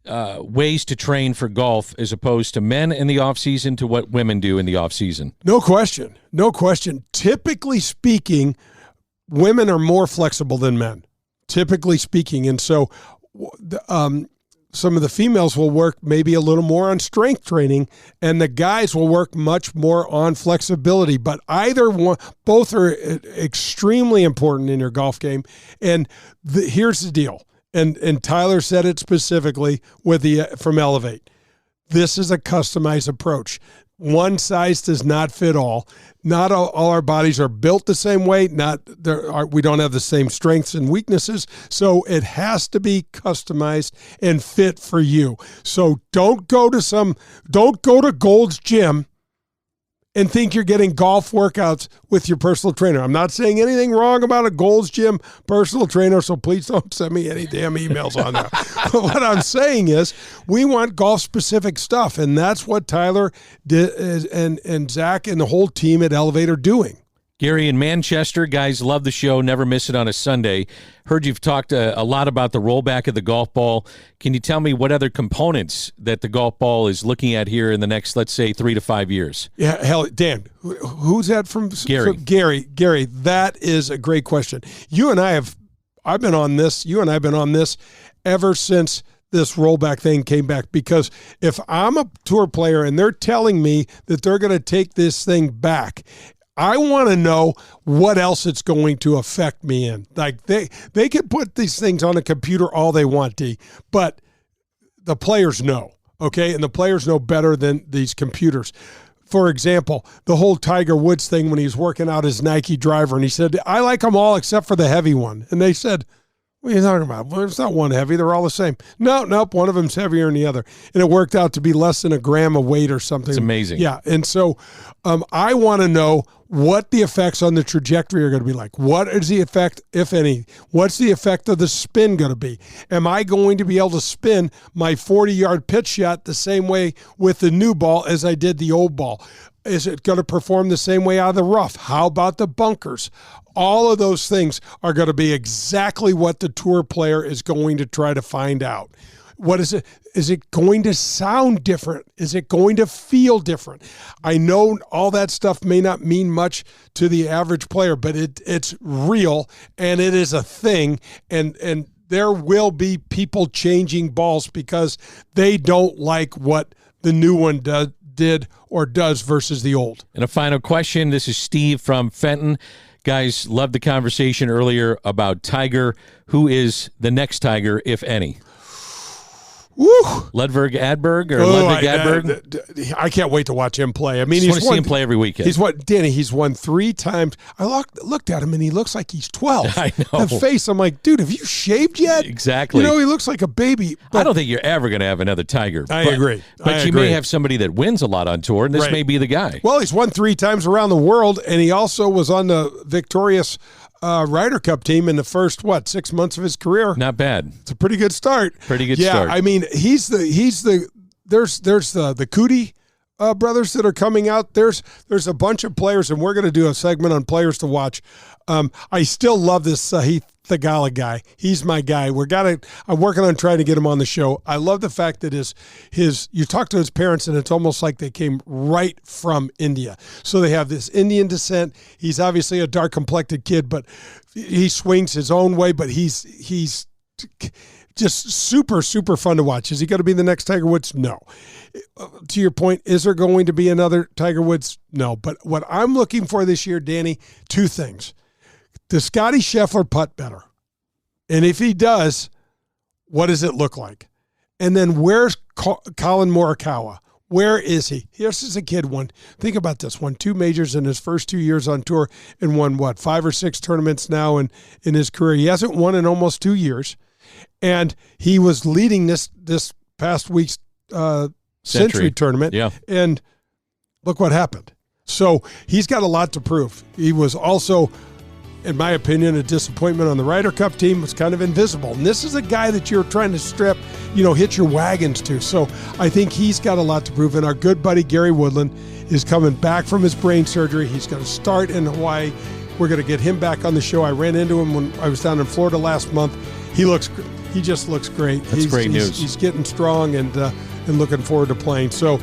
ways to train for golf as opposed to men in the off season to what women do in the off season? No question. Typically speaking, women are more flexible than men, typically speaking. And so some of the females will work maybe a little more on strength training, and the guys will work much more on flexibility. But both are extremely important in your golf game. And here's the deal. and Tyler said it specifically with from Elv8. This is a customized approach. One size does not fit all. Not all our bodies are built the same way. We don't have the same strengths and weaknesses. So it has to be customized and fit for you. So don't go to Gold's Gym and think you're getting golf workouts with your personal trainer. I'm not saying anything wrong about a Gold's Gym personal trainer, so please don't send me any damn emails on that. But what I'm saying is we want golf-specific stuff, and that's what Tyler did, and Zach and the whole team at Elv8 are doing. Gary in Manchester, guys, love the show. Never miss it on a Sunday. Heard you've talked a lot about the rollback of the golf ball. Can you tell me what other components that the golf ball is looking at here in the next, let's say, 3 to 5 years? Yeah, hell, Dan, who's that from? Gary. Gary, that is a great question. I've been on this ever since this rollback thing came back, because if I'm a tour player and they're telling me that they're going to take this thing back, I want to know what else it's going to affect me in. Like they can put these things on a computer all they want, D, but the players know, okay? And the players know better than these computers. For example, the whole Tiger Woods thing when he was working out his Nike driver, and he said, I like them all except for the heavy one. And they said, what are you talking about? Well, it's not one heavy. They're all the same. Nope. One of them's heavier than the other. And it worked out to be less than a gram of weight or something. It's amazing. Yeah. And so I want to know what the effects on the trajectory are going to be like. What is the effect, if any? What's the effect of the spin going to be? Am I going to be able to spin my 40-yard pitch shot the same way with the new ball as I did the old ball? Is it going to perform the same way out of the rough? How about the bunkers? All of those things are going to be exactly what the tour player is going to try to find out. What is it? Is it going to sound different? Is it going to feel different? I know all that stuff may not mean much to the average player, but it's real, and it is a thing, and there will be people changing balls because they don't like what the new one did or does versus the old. And a final question. This is Steve from Fenton. Guys, loved the conversation earlier about Tiger. Who is the next Tiger, if any? Woo! Ludwig Adberg or Ludwig Adberg? I can't wait to watch him play. I mean, I want to see him play every weekend. He's won 3 times. I looked at him and he looks like he's 12. I know. That face, I'm like, dude, have you shaved yet? Exactly. He looks like a baby. I don't think you're ever going to have another Tiger. I agree. But you may have somebody that wins a lot on tour, and this may be the guy. Well, he's won 3 times around the world, and he also was on the victorious Ryder Cup team in the first 6 months of his career. Not bad. It's a pretty good start. Start. Yeah, I mean, there's the Cootie brothers that are coming out. There's a bunch of players, and we're going to do a segment on players to watch. I still love this Sahith Theegala guy. He's my guy. I'm working on trying to get him on the show. I love the fact that you talk to his parents and it's almost like they came right from India. So they have this Indian descent. He's obviously a dark complected kid, but he swings his own way, but he's just super, super fun to watch. Is he going to be the next Tiger Woods? No. To your point, is there going to be another Tiger Woods? No. But what I'm looking for this year, Danny, 2 things. Does Scotty Scheffler putt better? And if he does, what does it look like? And then where's Colin Morikawa? Where is he? Here's a kid think about this, won 2 majors in his first 2 years on tour and won 5 or 6 tournaments now in his career. He hasn't won in almost 2 years. And he was leading this past week's Century tournament. Yeah. And look what happened. So he's got a lot to prove. He was also, in my opinion, a disappointment on the Ryder Cup team. Was kind of invisible. And this is a guy that you're trying to hitch your wagons to. So I think he's got a lot to prove. And our good buddy Gary Woodland is coming back from his brain surgery. He's going to start in Hawaii. We're going to get him back on the show. I ran into him when I was down in Florida last month. He just looks great. That's great news. He's getting strong and looking forward to playing. So,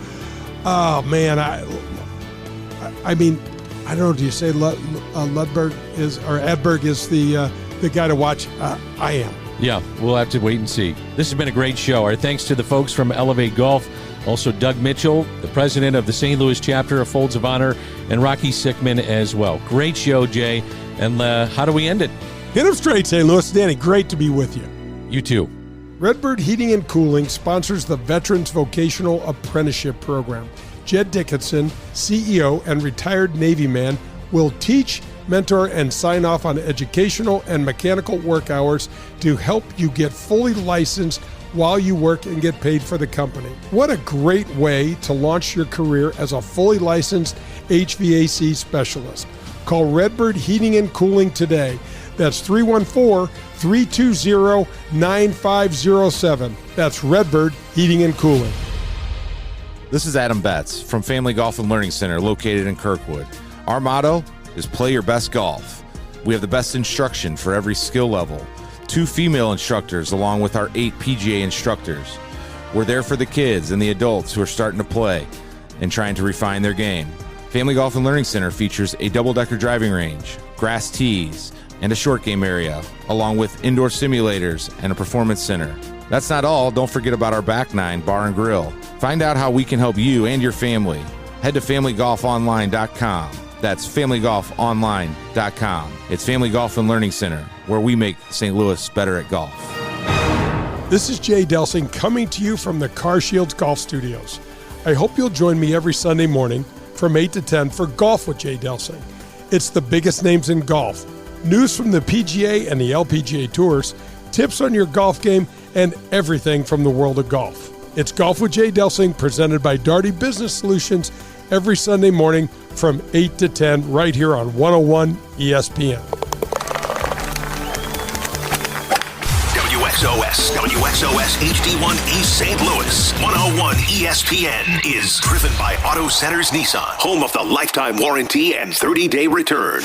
man, I mean, I don't know. Do you say Ludberg Adberg is the guy to watch? I am. Yeah, we'll have to wait and see. This has been a great show. Our thanks to the folks from Elv8 Golf, also Doug Mitchell, the president of the St. Louis chapter of Folds of Honor, and Rocky Sickmann as well. Great show, Jay. And how do we end it? Hit him straight, St. Louis. Danny, great to be with you. You too. Redbird Heating and Cooling sponsors the Veterans Vocational Apprenticeship Program. Jed Dickinson, CEO and retired Navy man, will teach, mentor, and sign off on educational and mechanical work hours to help you get fully licensed while you work and get paid for the company. What a great way to launch your career as a fully licensed HVAC specialist. Call Redbird Heating and Cooling today. That's 314-320-9507. That's Redbird Heating and Cooling. This is Adam Betts from Family Golf and Learning Center located in Kirkwood. Our motto is play your best golf. We have the best instruction for every skill level. 2 female instructors along with our 8 PGA instructors. We're there for the kids and the adults who are starting to play and trying to refine their game. Family Golf and Learning Center features a double-decker driving range, grass tees, and a short game area, along with indoor simulators and a performance center. That's not all. Don't forget about our Back Nine Bar and Grill. Find out how we can help you and your family. Head to familygolfonline.com. That's familygolfonline.com. It's Family Golf and Learning Center, where we make St. Louis better at golf. This is Jay Delsing coming to you from the Car Shields Golf Studios. I hope you'll join me every Sunday morning from 8 to 10 for Golf with Jay Delsing. It's the biggest names in golf, news from the PGA and the LPGA Tours, tips on your golf game, and everything from the world of golf. It's Golf with Jay Delsing, presented by Darty Business Solutions, every Sunday morning from 8 to 10 right here on 101 ESPN. WXOS HD1 East St. Louis. 101 ESPN is driven by Auto Centers Nissan, home of the lifetime warranty and 30-day return.